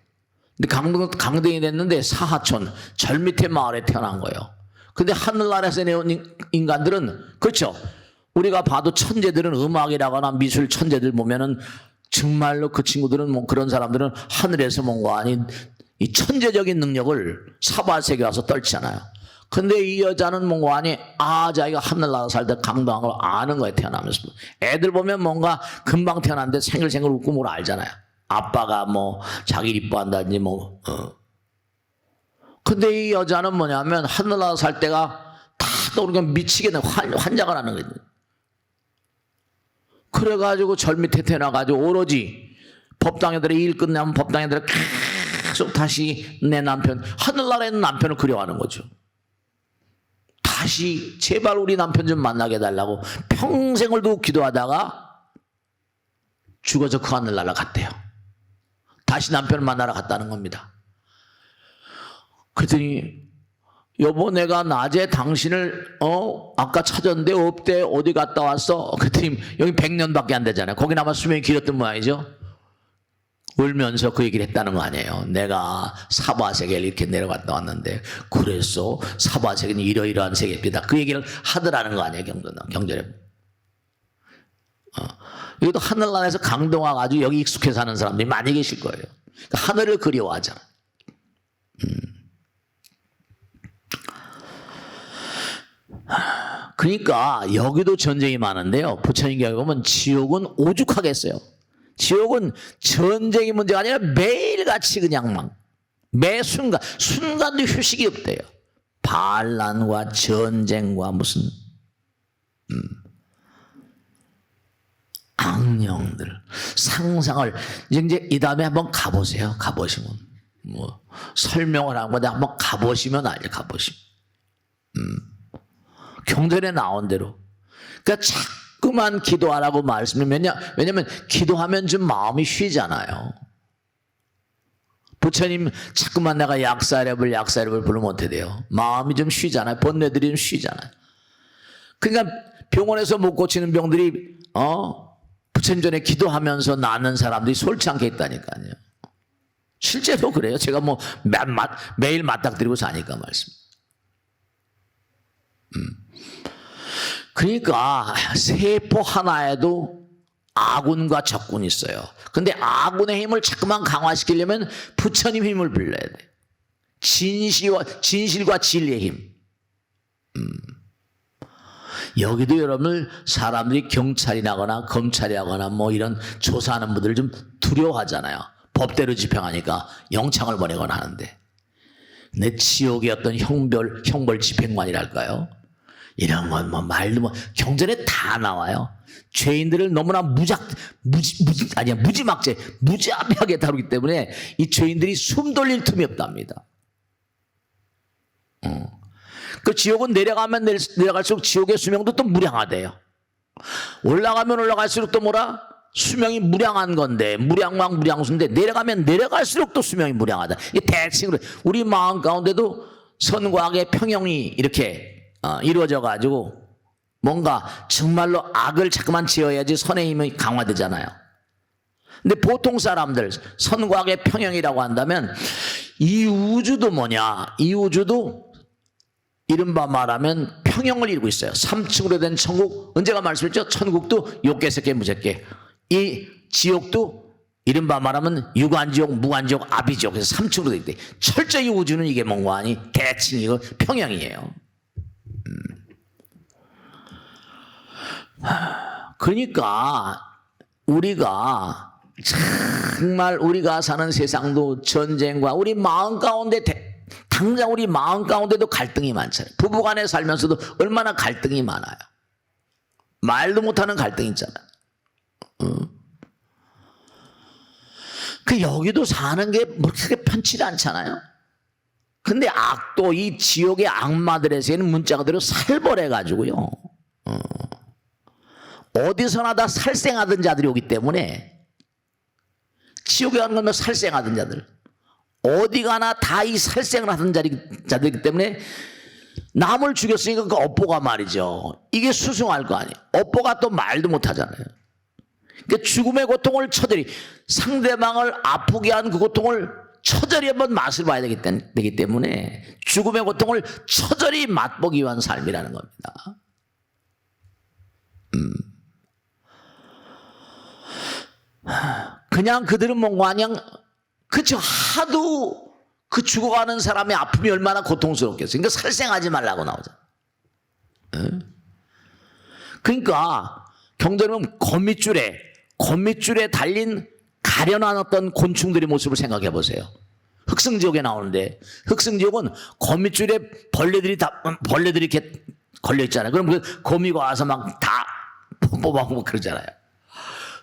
근데 강등이 됐는데 사하촌, 절 밑에 마을에 태어난 거예요. 근데 하늘나라에서 내온 인간들은, 그렇죠. 우리가 봐도 천재들은 음악이라거나 미술 천재들 보면은 정말로 그 친구들은 뭐 그런 사람들은 하늘에서 뭔가 아닌 이 천재적인 능력을 사바세계 와서 떨치잖아요. 근데 이 여자는 뭔가 아니, 자기가 하늘나라 살 때 강동한 걸 아는 거예요, 태어나면서. 애들 보면 뭔가 금방 태어났는데 생글생글 웃고 뭘 알잖아요. 아빠가 뭐 자기를 이뻐한다든지 뭐. 근데 이 여자는 뭐냐면 하늘나라 살 때가 다 떠오르니까 미치겠네. 환장을 하는 거예요. 그래가지고 절 밑에 태어나가지고 오로지 법당애들의 일 끝나면 법당애들이 계속 다시 내 남편, 하늘나라에 있는 남편을 그려하는 거죠. 다시 제발 우리 남편 좀 만나게 해달라고 평생을 두고 기도하다가 죽어서 그 하늘나라 갔대요. 다시 남편을 만나러 갔다는 겁니다. 그랬더니 여보 내가 낮에 당신을 아까 찾았는데 없대. 어디 갔다 왔어? 그랬더니 여기 100년밖에 안 되잖아요. 거기 아마 수명이 길었던 모양이죠. 울면서 그 얘기를 했다는 거 아니에요. 내가 사바세계를 이렇게 내려갔다 왔는데 그래서 사바세계는 이러이러한 세계입니다. 그 얘기를 하더라는 거 아니에요. 경전에. 이것도 하늘나라에서 강동화 가지고 여기 익숙해 사는 사람들이 많이 계실 거예요. 그러니까 하늘을 그리워하잖아. 그러니까 여기도 전쟁이 많은데요. 부처님 경에 보면 지옥은 오죽하겠어요. 지옥은 전쟁이 문제가 아니라 매일같이 그냥 막 매 순간도 휴식이 없대요. 반란과 전쟁과 무슨 악령들 상상을 이제 이 다음에 한번 가보세요. 가보시면 뭐 설명을 한 건데 한번 가보시면 알죠. 가보시면 경전에 나온 대로. 그러니까 자꾸만 기도하라고 말씀을 왜냐면 기도하면 좀 마음이 쉬잖아요. 부처님 자꾸만 내가 약사랩을 부르면 어떻게 돼요? 마음이 좀 쉬잖아요. 번뇌들이 좀 쉬잖아요. 그러니까 병원에서 못 고치는 병들이 부처님 전에 기도하면서 낫는 사람들이 솔치 않게 있다니까요. 실제로 그래요. 제가 뭐 매일 맞닥뜨리고 사니까 말씀. 그러니까 세포 하나에도 아군과 적군이 있어요. 근데 아군의 힘을 자꾸만 강화시키려면 부처님 힘을 빌려야 돼. 진실과 진리의 힘. 여기도 여러분들 사람들이 경찰이라거나 검찰이라거나 뭐 이런 조사하는 분들을 좀 두려워하잖아요. 법대로 집행하니까 영창을 보내거나 하는데. 근데 지옥의 어떤 형벌 집행관이랄까요? 이런 건 뭐 말도 뭐 경전에 다 나와요. 죄인들을 너무나 무지막지하게 다루기 때문에 이 죄인들이 숨 돌릴 틈이 없답니다. 그 지옥은 내려가면 내려갈수록 지옥의 수명도 또 무량하대요. 올라가면 올라갈수록 또 뭐라? 수명이 무량한 건데 무량왕 무량수인데 내려가면 내려갈수록 또 수명이 무량하다. 이게 대칭으로 우리 마음 가운데도 선과 악의 평형이 이렇게 이루어져 가지고 뭔가 정말로 악을 자꾸만 지어야지 선의 힘이 강화되잖아요. 근데 보통 사람들 선과 악의 평형이라고 한다면 이 우주도 뭐냐? 이 우주도 이른바 말하면 평형을 이루고 있어요. 3층으로 된 천국, 언제가 말씀했죠? 천국도 욕계, 색계, 무색계. 이 지옥도 이른바 말하면 유관지옥, 무관지옥, 아비지옥. 그래서 3층으로 돼 있대. 철저히 우주는 이게 뭔가 아니 대칭이고 평형이에요. 그러니까 우리가 정말 우리가 사는 세상도 전쟁과 우리 마음 가운데 당장 우리 마음 가운데도 갈등이 많잖아요. 부부간에 살면서도 얼마나 갈등이 많아요. 말도 못하는 갈등이 있잖아요. 그 여기도 사는 게 뭐 그렇게 편치지 않잖아요. 근데 악도 이 지옥의 악마들에서는 문자 그대로 살벌해가지고요. 어디서나 다 살생하던 자들이 오기 때문에 지옥에 가는 건 살생하던 자들 어디 가나 다 이 살생을 하던 자들이기 때문에 남을 죽였으니까 그 업보가 말이죠. 이게 수승할 거 아니에요. 업보가 또 말도 못하잖아요. 그러니까 죽음의 고통을 처절히, 상대방을 아프게 한 그 고통을 처절히 한번 맛을 봐야 되기 때문에 죽음의 고통을 처절히 맛보기 위한 삶이라는 겁니다. 그냥 그들은 뭔가 그냥 그쵸, 하도 그 죽어가는 사람의 아픔이 얼마나 고통스럽겠어요. 그러니까 살생하지 말라고 나오잖아요. 그러니까 경전에 보면 거미줄에 달린 가련한 어떤 곤충들의 모습을 생각해 보세요. 흑승지옥에 나오는데, 흑승지옥은 거미줄에 벌레들이 이렇게 걸려 있잖아요. 그럼 그 거미가 와서 막 다 뽑아먹고 그러잖아요.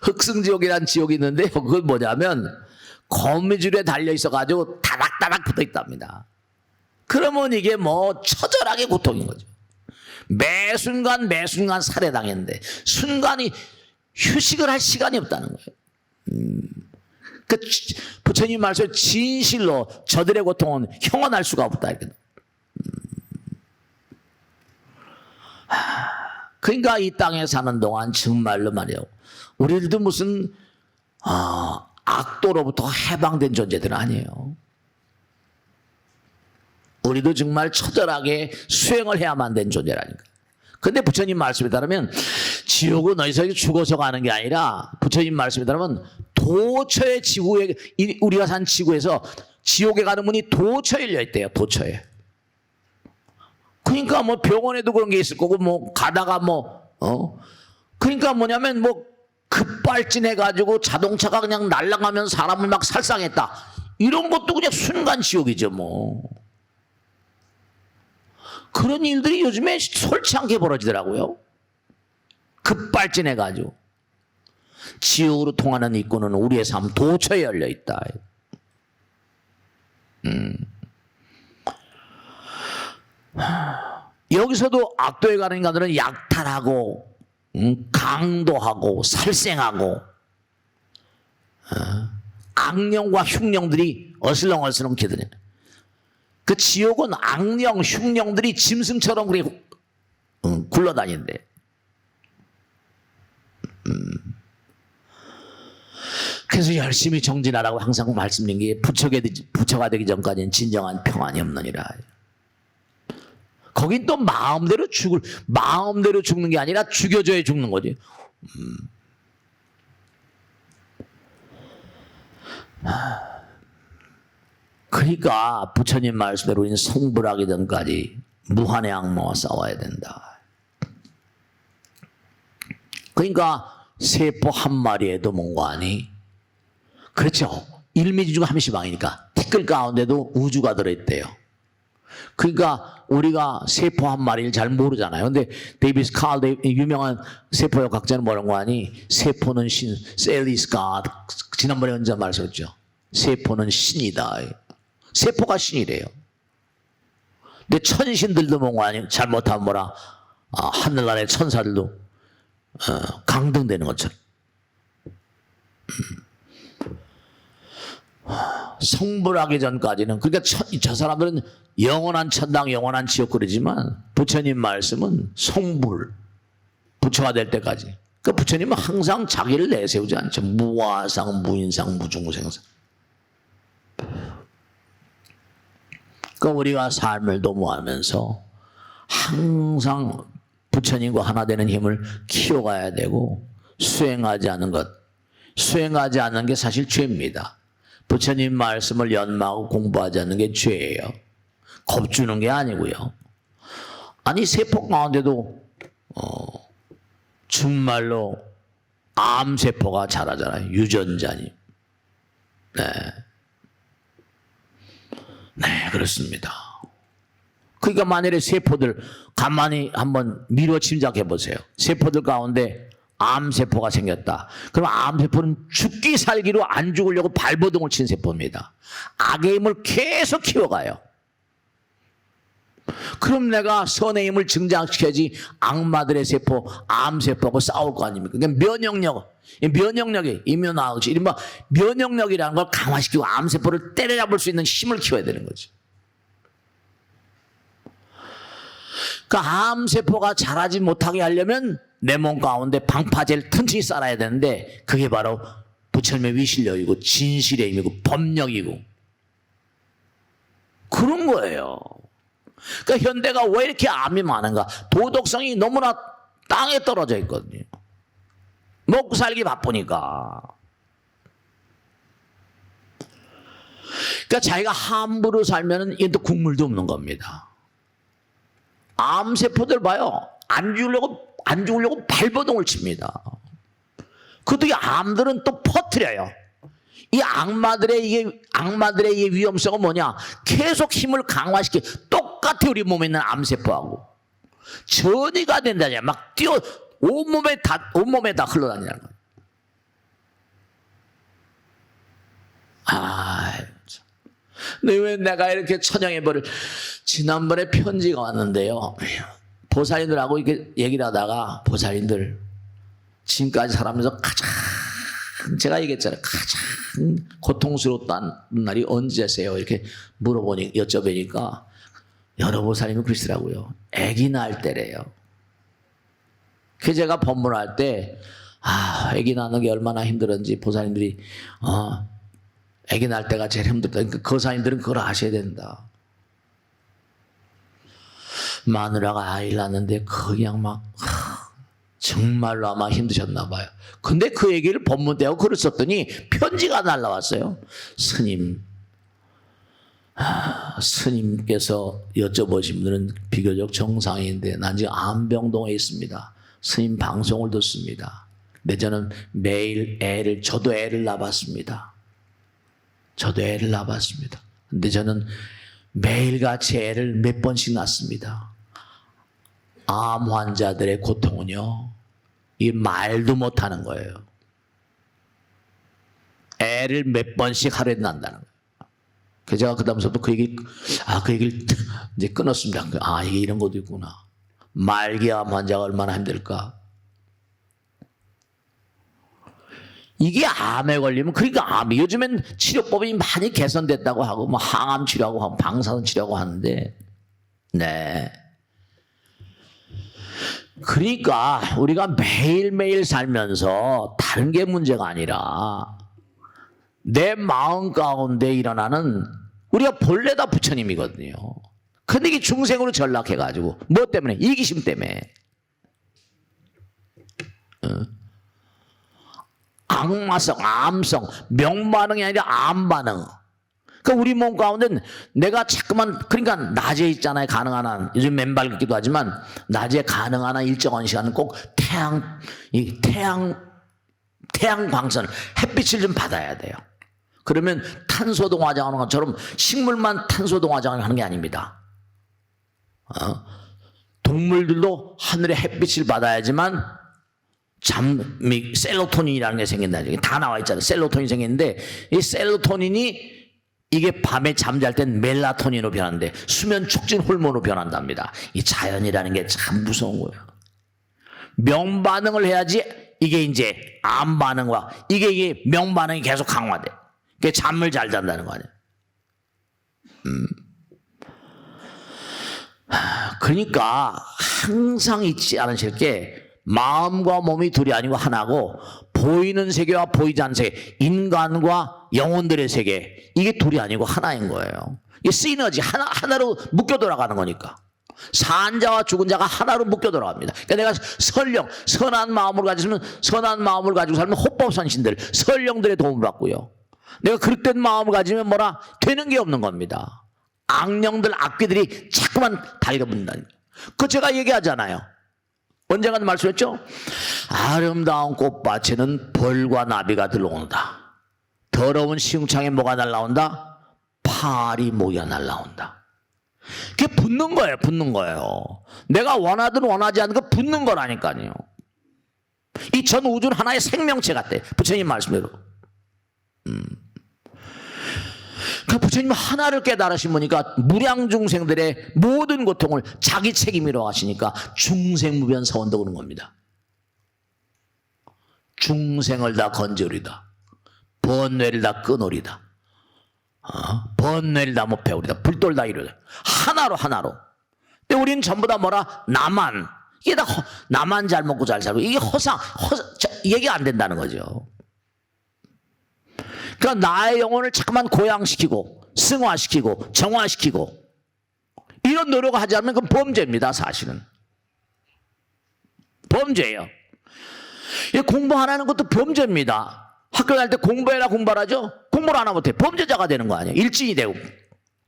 흑승지옥이라는 지옥이 있는데, 그건 뭐냐면 거미줄에 달려 있어가지고 다닥다닥 붙어 있답니다. 그러면 이게 뭐 처절하게 고통인 거죠. 매 순간 살해당했는데 순간이 휴식을 할 시간이 없다는 거예요. 그 부처님 말씀 진실로 저들의 고통은 형언할 수가 없다. 그러니까 이 땅에 사는 동안 정말로 말이에요. 우리들도 무슨 악도로부터 해방된 존재들은 아니에요. 우리도 정말 처절하게 수행을 해야만 된 존재라니까. 근데 부처님 말씀에 따르면 지옥은 어디서 죽어서 가는 게 아니라, 부처님 말씀에 따르면 도처의 지구에, 우리가 산 지구에서 지옥에 가는 문이 도처에 열려 있대요. 도처에. 그러니까 뭐 병원에도 그런 게 있을 거고, 뭐 가다가 그러니까 뭐냐면 뭐 급발진해가지고 자동차가 그냥 날아가면 사람을 막 살상했다, 이런 것도 그냥 순간 지옥이죠 뭐. 그런 일들이 요즘에 솔치 않게 벌어지더라고요. 급발진해가지고. 지옥으로 통하는 입구는 우리의 삶 도처에 열려있다. 여기서도 악도에 가는 인간들은 약탈하고, 강도하고, 살생하고, 악령과 흉령들이 어슬렁어슬렁 기다려요. 그 지옥은 악령, 흉령들이 짐승처럼 그렇게 굴러다니는데, 그래서 열심히 정진하라고 항상 말씀드린 게, 부처가 되기 전까지는 진정한 평안이 없느니라. 거긴 또 마음대로 죽는 게 아니라 죽여줘야 죽는 거지. 그러니까 부처님 말씀대로 우리는 성불하기 전까지 무한의 악몽과 싸워야 된다. 그러니까 세포 한 마리에도 뭔가 하니, 그렇죠, 일미지중 함시방이니까 티끌 가운데도 우주가 들어있대요. 그러니까 우리가 세포 한 마리를 잘 모르잖아요. 근데 데이비스 칼, 유명한 세포학 학자는 뭐라고 하니, 세포는 신, cell is God. 지난번에 언제 말씀했죠. 세포는 신이다. 세포가 신이래요. 근데 천신들도 뭔가 아니, 잘못하면 뭐라, 하늘나라의 천사들도 강등되는 것처럼. 성불하기 전까지는, 그러니까 저 사람들은 영원한 천당, 영원한 지옥 그러지만, 부처님 말씀은 성불, 부처가 될 때까지. 그러니까 부처님은 항상 자기를 내세우지 않죠. 무화상, 무인상, 무중생상. 그러니까 우리가 삶을 도모하면서 항상 부처님과 하나 되는 힘을 키워가야 되고, 수행하지 않는 게 사실 죄입니다. 부처님 말씀을 연마하고 공부하지 않는 게 죄예요. 겁주는 게 아니고요. 아니, 세포 가운데도 정말로 암세포가 자라잖아요. 유전자님. 네, 그렇습니다. 그러니까 만일에 세포들 가만히 한번 미루어 짐작해 보세요. 세포들 가운데 암세포가 생겼다. 그럼 암세포는 죽기 살기로 안 죽으려고 발버둥을 친 세포입니다. 악의 힘을 계속 키워가요. 그럼 내가 선의 힘을 증장시켜야지 악마들의 세포, 암세포하고 싸울 거 아닙니까? 그러니까 면역력이, 이면화학식, 이른바 면역력이라는 걸 강화시키고 암세포를 때려잡을 수 있는 힘을 키워야 되는 거죠. 그 암세포가 자라지 못하게 하려면 내 몸 가운데 방파제를 튼튼히 쌓아야 되는데 그게 바로 부처님의 위실력이고 진실의 힘이고 법력이고 그런 거예요. 그러니까 현대가 왜 이렇게 암이 많은가? 도덕성이 너무나 땅에 떨어져 있거든요. 먹고 살기 바쁘니까. 그러니까 자기가 함부로 살면 이게 또 국물도 없는 겁니다. 암세포들 봐요. 안 죽으려고 발버둥을 칩니다. 그것도 이 암들은 또 퍼뜨려요. 이 악마들의 이게 위험성은 뭐냐? 계속 힘을 강화시켜 똑같아 우리 몸에 있는 암세포하고 전이가 된다냐? 막 뛰어 온몸에 다 흘러다니는 거예요. 근데 왜 내가 이렇게 처형해버릴? 지난번에 편지가 왔는데요. 보살님들하고 이렇게 얘기를 하다가 보살님들 지금까지 살아면서 가장 제가 얘기했잖아요. 가장 고통스러웠던 날이 언제세요? 이렇게 여쭤보니까 여러 보살님이 그러시더라고요. 아기 낳을 때래요. 그 제가 법문할 때 아기 낳는 게 얼마나 힘들었는지 보살님들이 아기 낳을 때가 제일 힘들다. 그러니까 거사님들은 그걸 아셔야 된다. 마누라가 아이를 낳는데 그냥 막 정말로 아마 힘드셨나 봐요. 근데 그 얘기를 법문 때 하고 글을 썼더니 편지가 날라왔어요. 스님께서 여쭤보신 분들은 비교적 정상인데 난 지금 암병동에 있습니다. 스님 방송을 듣습니다. 근데 저는 매일 저도 애를 낳았습니다. 근데 저는 매일같이 애를 몇 번씩 낳습니다. 암 환자들의 고통은요, 이 말도 못하는 거예요. 애를 몇 번씩 하루에 낳는다는 거예요. 그래서 제가 그 다음부터 그 얘기를 이제 끊었습니다. 이게 이런 것도 있구나. 말기암 환자가 얼마나 힘들까. 이게 암에 걸리면, 그러니까 암이 요즘엔 치료법이 많이 개선됐다고 하고, 뭐 항암 치료하고 하고 방사선 치료하고 하는데, 네. 그러니까 우리가 매일매일 살면서 다른 게 문제가 아니라 내 마음 가운데 일어나는, 우리가 본래 다 부처님이거든요. 근데 이게 중생으로 전락해가지고 뭐 때문에? 이기심 때문에. 악마성, 암성, 명반응이 아니라 암반응. 그러니까 우리 몸 가운데는 내가 자꾸만, 그러니까 낮에 있잖아요. 가능한 한, 요즘 맨발 걷기도 하지만 낮에 가능한 한 일정한 시간은 꼭 태양 광선, 햇빛을 좀 받아야 돼요. 그러면 탄소 동화장하는 것처럼 식물만 탄소 동화장을 하는 게 아닙니다. 동물들도 하늘의 햇빛을 받아야지만 셀로토닌이라는 게 생긴다. 다 나와 있잖아요. 셀로토닌이 생기는데 이 셀로토닌이 이게 밤에 잠잘 땐 멜라토닌으로 변하는데 수면 촉진 호르몬으로 변한답니다. 이 자연이라는 게 참 무서운 거예요. 명반응을 해야지 이게 이제 암반응과 이게 명반응이 계속 강화돼. 그게 잠을 잘 잔다는 거 아니에요. 그러니까 항상 잊지 않으실 게 마음과 몸이 둘이 아니고 하나고, 보이는 세계와 보이지 않는 세계, 인간과 영혼들의 세계, 이게 둘이 아니고 하나인 거예요. 이게 시너지, 하나로 묶여 돌아가는 거니까. 산 자와 죽은 자가 하나로 묶여 돌아갑니다. 그러니까 내가 선한 마음을 가지고 살면 호법선신들, 선령들의 도움을 받고요. 내가 그릇된 마음을 가지면 뭐라 되는 게 없는 겁니다. 악령들, 악귀들이 자꾸만 달겨붙는다는 거예요. 그 제가 얘기하잖아요. 언젠가도 말씀했죠? 아름다운 꽃밭에는 벌과 나비가 들어온다. 더러운 시궁창에 뭐가 날라온다? 파리 모기가 날라온다. 그게 붙는 거예요. 내가 원하든 원하지 않는 거 붙는 거라니까요. 이 전 우주는 하나의 생명체 같대. 부처님 말씀대로. 그 부처님 하나를 깨달으신 분이니까 무량 중생들의 모든 고통을 자기 책임이라고 하시니까 중생무변 사원도 그런 겁니다. 중생을 다 건져리다. 번뇌를 다 끊으리다. 번뇌를 다 못 배우리다. 불돌 다 이루다. 하나로. 근데 우리는 전부 다 뭐라? 나만. 이게 다 나만 잘 먹고 잘 살고, 이게 얘기가 안 된다는 거죠. 그러니까 나의 영혼을 자꾸만 고양시키고 승화시키고 정화시키고 이런 노력을 하지 않으면 그건 범죄입니다. 사실은 범죄예요. 공부 안 하는 것도 범죄입니다. 학교 다닐 때 공부해라 공부하라죠. 공부를 안 하면 어떡해? 범죄자가 되는 거 아니에요. 일진이 되고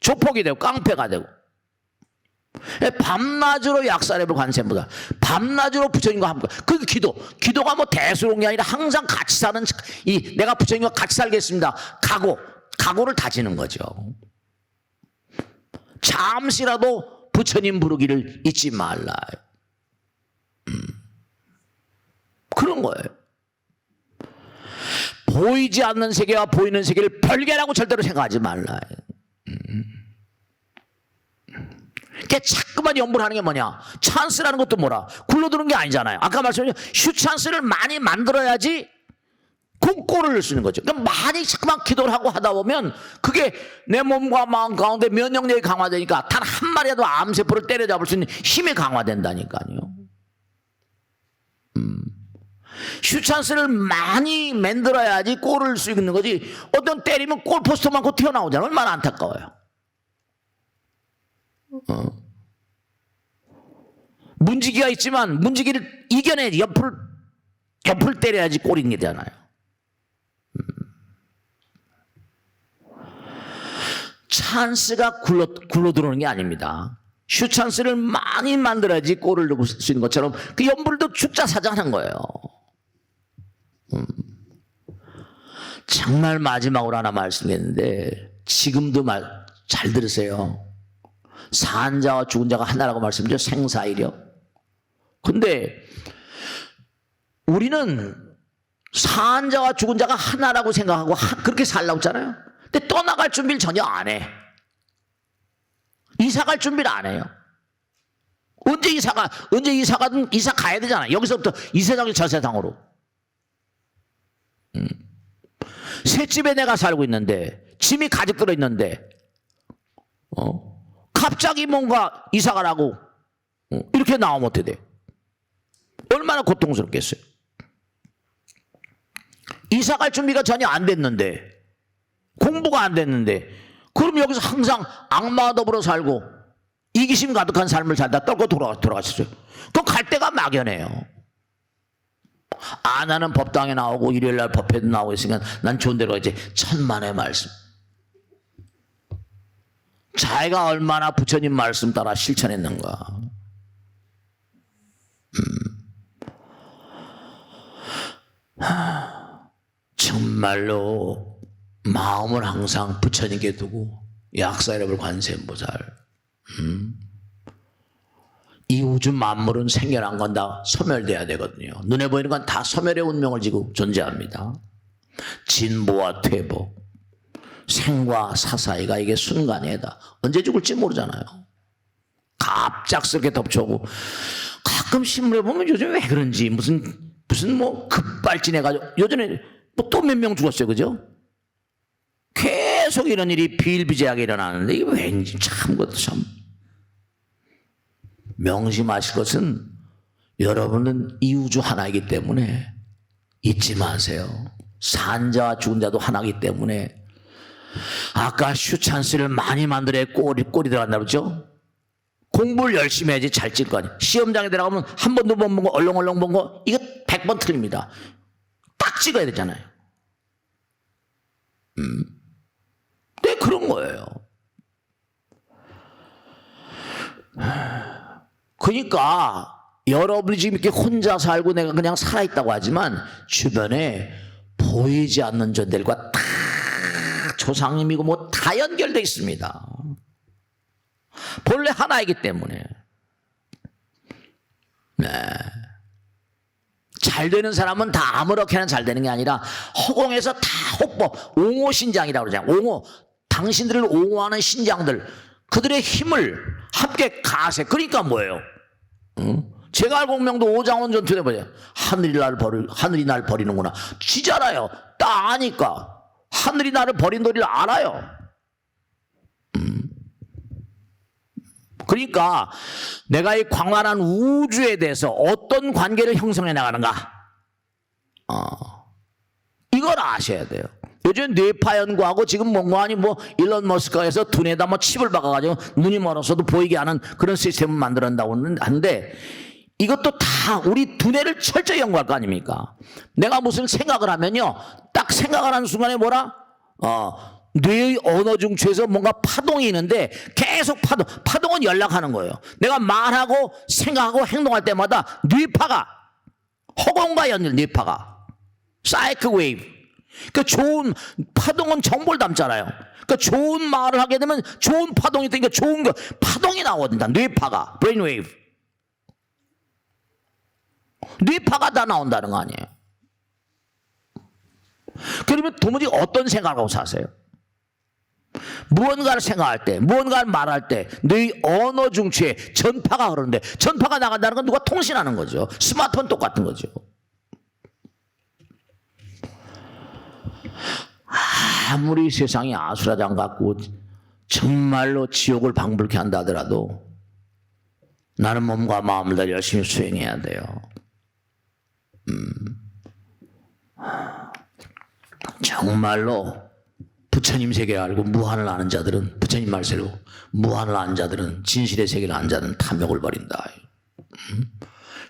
조폭이 되고 깡패가 되고. 밤낮으로 약사랩을 관세보다 밤낮으로 부처님과 함께. 그 기도가 뭐 대수로운 게 아니라 항상 같이 사는, 내가 부처님과 같이 살겠습니다. 각오를 다지는 거죠. 잠시라도 부처님 부르기를 잊지 말라. 그런 거예요. 보이지 않는 세계와 보이는 세계를 별개라고 절대로 생각하지 말라. 그러니까 자꾸만 연구를 하는 게 뭐냐? 찬스라는 것도 뭐라? 굴러드는 게 아니잖아요. 아까 말씀드린 슈찬스를 많이 만들어야지 꼴을 넣을 수 있는 거죠. 그러니까 많이 자꾸만 기도를 하고 하다 보면 그게 내 몸과 마음 가운데 면역력이 강화되니까 단 한 마리라도 암세포를 때려잡을 수 있는 힘이 강화된다니까요. 슈찬스를 많이 만들어야지 꼴을 넣을 수 있는 거지. 어떤 때리면 골포스터 많고 튀어나오잖아요. 얼마나 안타까워요. 문지기가 있지만 문지기를 이겨내야지. 옆을 때려야지 꼴인 게 되잖아요. 찬스가 굴러 들어오는 게 아닙니다. 슈찬스를 많이 만들어야지 꼴을 넣을 수 있는 것처럼 그 연불도 죽자사자하는 거예요. 정말 마지막으로 하나 말씀드렸는데 지금도 잘 들으세요. 산 자와 죽은 자가 하나라고 말씀드렸죠. 생사이려. 근데 우리는 산 자와 죽은 자가 하나라고 생각하고 그렇게 살라고 했잖아요. 근데 떠나갈 준비를 전혀 안 해. 이사 갈 준비를 안 해요. 언제 이사 가야 되잖아요. 여기서부터 이 세상에서 저 세상으로. 새 집에 내가 살고 있는데 짐이 가득 들어 있는데 갑자기 뭔가 이사 가라고 이렇게 나오면 어떻게 돼? 얼마나 고통스럽겠어요. 이사 갈 준비가 전혀 안 됐는데, 공부가 안 됐는데, 그럼 여기서 항상 악마와 더불어 살고 이기심 가득한 삶을 살다 떨고 돌아가셨어요. 그럼 갈 데가 막연해요. 나는 법당에 나오고 일요일날 법회도 나오고 있으니까 난 좋은 데로 가지. 천만의 말씀. 자기가 얼마나 부처님 말씀 따라 실천했는가. 정말로 마음을 항상 부처님께 두고 약사여러분 관세음보살, 이 우주 만물은 생겨난 건 다 소멸돼야 되거든요. 눈에 보이는 건 다 소멸의 운명을 지고 존재합니다. 진보와 퇴보, 생과 사사이가 이게 순간이다. 언제 죽을지 모르잖아요. 갑작스럽게 덮쳐오고, 가끔 신문에 보면 요즘 왜 그런지 무슨 뭐 급발진해가지고 요즘에 뭐 또 몇 명 죽었어요, 그죠? 계속 이런 일이 비일비재하게 일어나는데 이게 왠지 참 그것도 참. 명심하실 것은 여러분은 이 우주 하나이기 때문에 잊지 마세요. 산자와 죽은 자도 하나이기 때문에. 아까 슈찬스를 많이 만들어야 꼴이 들어간다 그러죠? 공부를 열심히 해야지 잘 찔 거 아니에요. 시험장에 들어가면 한 번도 못 본 거 얼렁얼렁 본 거 이거 100번 틀립니다. 딱 찍어야 되잖아요. 네, 그런 거예요. 그러니까 여러분이 지금 이렇게 혼자 살고 내가 그냥 살아있다고 하지만 주변에 보이지 않는 존재들과 다 조상님이고 뭐 다 연결되어 있습니다. 본래 하나이기 때문에. 네. 잘 되는 사람은 다 아무렇게나 잘 되는 게 아니라 허공에서 다 호법, 옹호 신장이라고 그러잖아요. 옹호, 당신들을 옹호하는 신장들, 그들의 힘을 함께 가세. 그러니까 뭐예요? 제갈공명도 오장원 전투에 보세요. 하늘이 날 버리는구나. 지잖아요. 딱 아니까. 하늘이 나를 버린 도리를 알아요. 그러니까 내가 이 광활한 우주에 대해서 어떤 관계를 형성해 나가는가, 이걸 아셔야 돼요. 요즘 뇌파 연구하고 지금 멍멍하니 일론 머스크가 해서 두뇌에다 칩을 박아가지고 눈이 멀어서도 보이게 하는 그런 시스템을 만들어낸다고 하는데, 이것도 다 우리 두뇌를 철저히 연구할 거 아닙니까? 내가 무슨 생각을 하면요, 딱 생각을 하는 순간에 뇌의 언어 중추에서 뭔가 파동이 있는데 계속 파동은 연락하는 거예요. 내가 말하고 생각하고 행동할 때마다 뇌파가, 허공과 연결 뇌파가, 사이클 웨이브. 그러니까 좋은 파동은 정보를 담잖아요. 그러니까 좋은 말을 하게 되면 좋은 파동이 되니까 좋은 파동이 나오거든요. 뇌파가, 브레인 웨이브. 뇌파가 다 나온다는 거 아니에요. 그러면 도무지 어떤 생각하고 사세요? 무언가를 생각할 때, 무언가를 말할 때 뇌 언어 중추에 전파가 흐르는데, 전파가 나간다는 건 누가 통신하는 거죠. 스마트폰 똑같은 거죠. 아무리 세상이 아수라장 같고 정말로 지옥을 방불케 한다 하더라도 나는 몸과 마음을 다 열심히 수행해야 돼요. 정말로 부처님 세계를 알고 무한을 아는 자들은, 부처님 말씀으로 무한을 아는 자들은, 진실의 세계를 아는 자들은 탐욕을 버린다.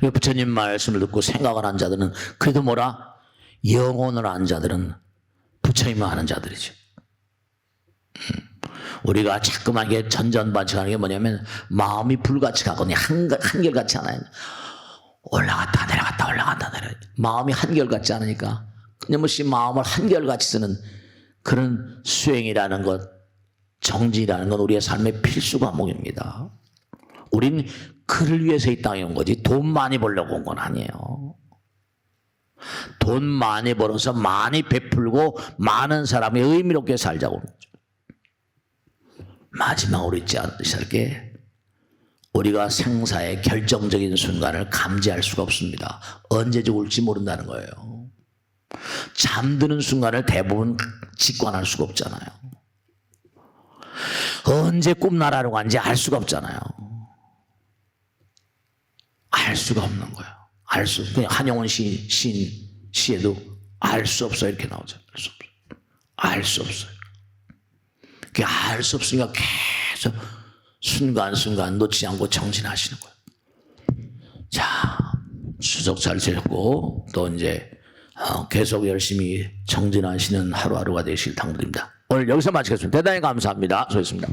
부처님 말씀을 듣고 생각을 한 자들은, 그래도 영혼을 아는 자들은 부처님을 아는 자들이죠. 우리가 자꾸만 이게 전전반측하는 게 뭐냐면, 마음이 불같이 가거든요. 한결같지 않아요. 올라갔다 내려갔다 올라갔다 내려갔다. 마음이 한결같지 않으니까 끊임없이 마음을 한결같이 쓰는 그런 수행이라는 것, 정진이라는 건 우리의 삶의 필수 과목입니다. 우린 그를 위해서 이 땅에 온 거지 돈 많이 벌려고 온 건 아니에요. 돈 많이 벌어서 많이 베풀고 많은 사람이 의미롭게 살자고 하는 거죠. 마지막으로 잊지 않으실 게, 우리가 생사의 결정적인 순간을 감지할 수가 없습니다. 언제 죽을지 모른다는 거예요. 잠드는 순간을 대부분 직관할 수가 없잖아요. 언제 꿈나라로 간지 알 수가 없잖아요. 알 수가 없는 거예요. 그냥 한영원 시에도 알 수 없어 이렇게 나오죠. 알 수 없어요. 그게 알 수 없으니까 계속 순간순간 놓치지 않고 정진하시는 거예요. 자, 추석 잘 지냈고 또 이제 계속 열심히 정진하시는 하루하루가 되시길 당부드립니다. 오늘 여기서 마치겠습니다. 대단히 감사합니다. 수고했습니다.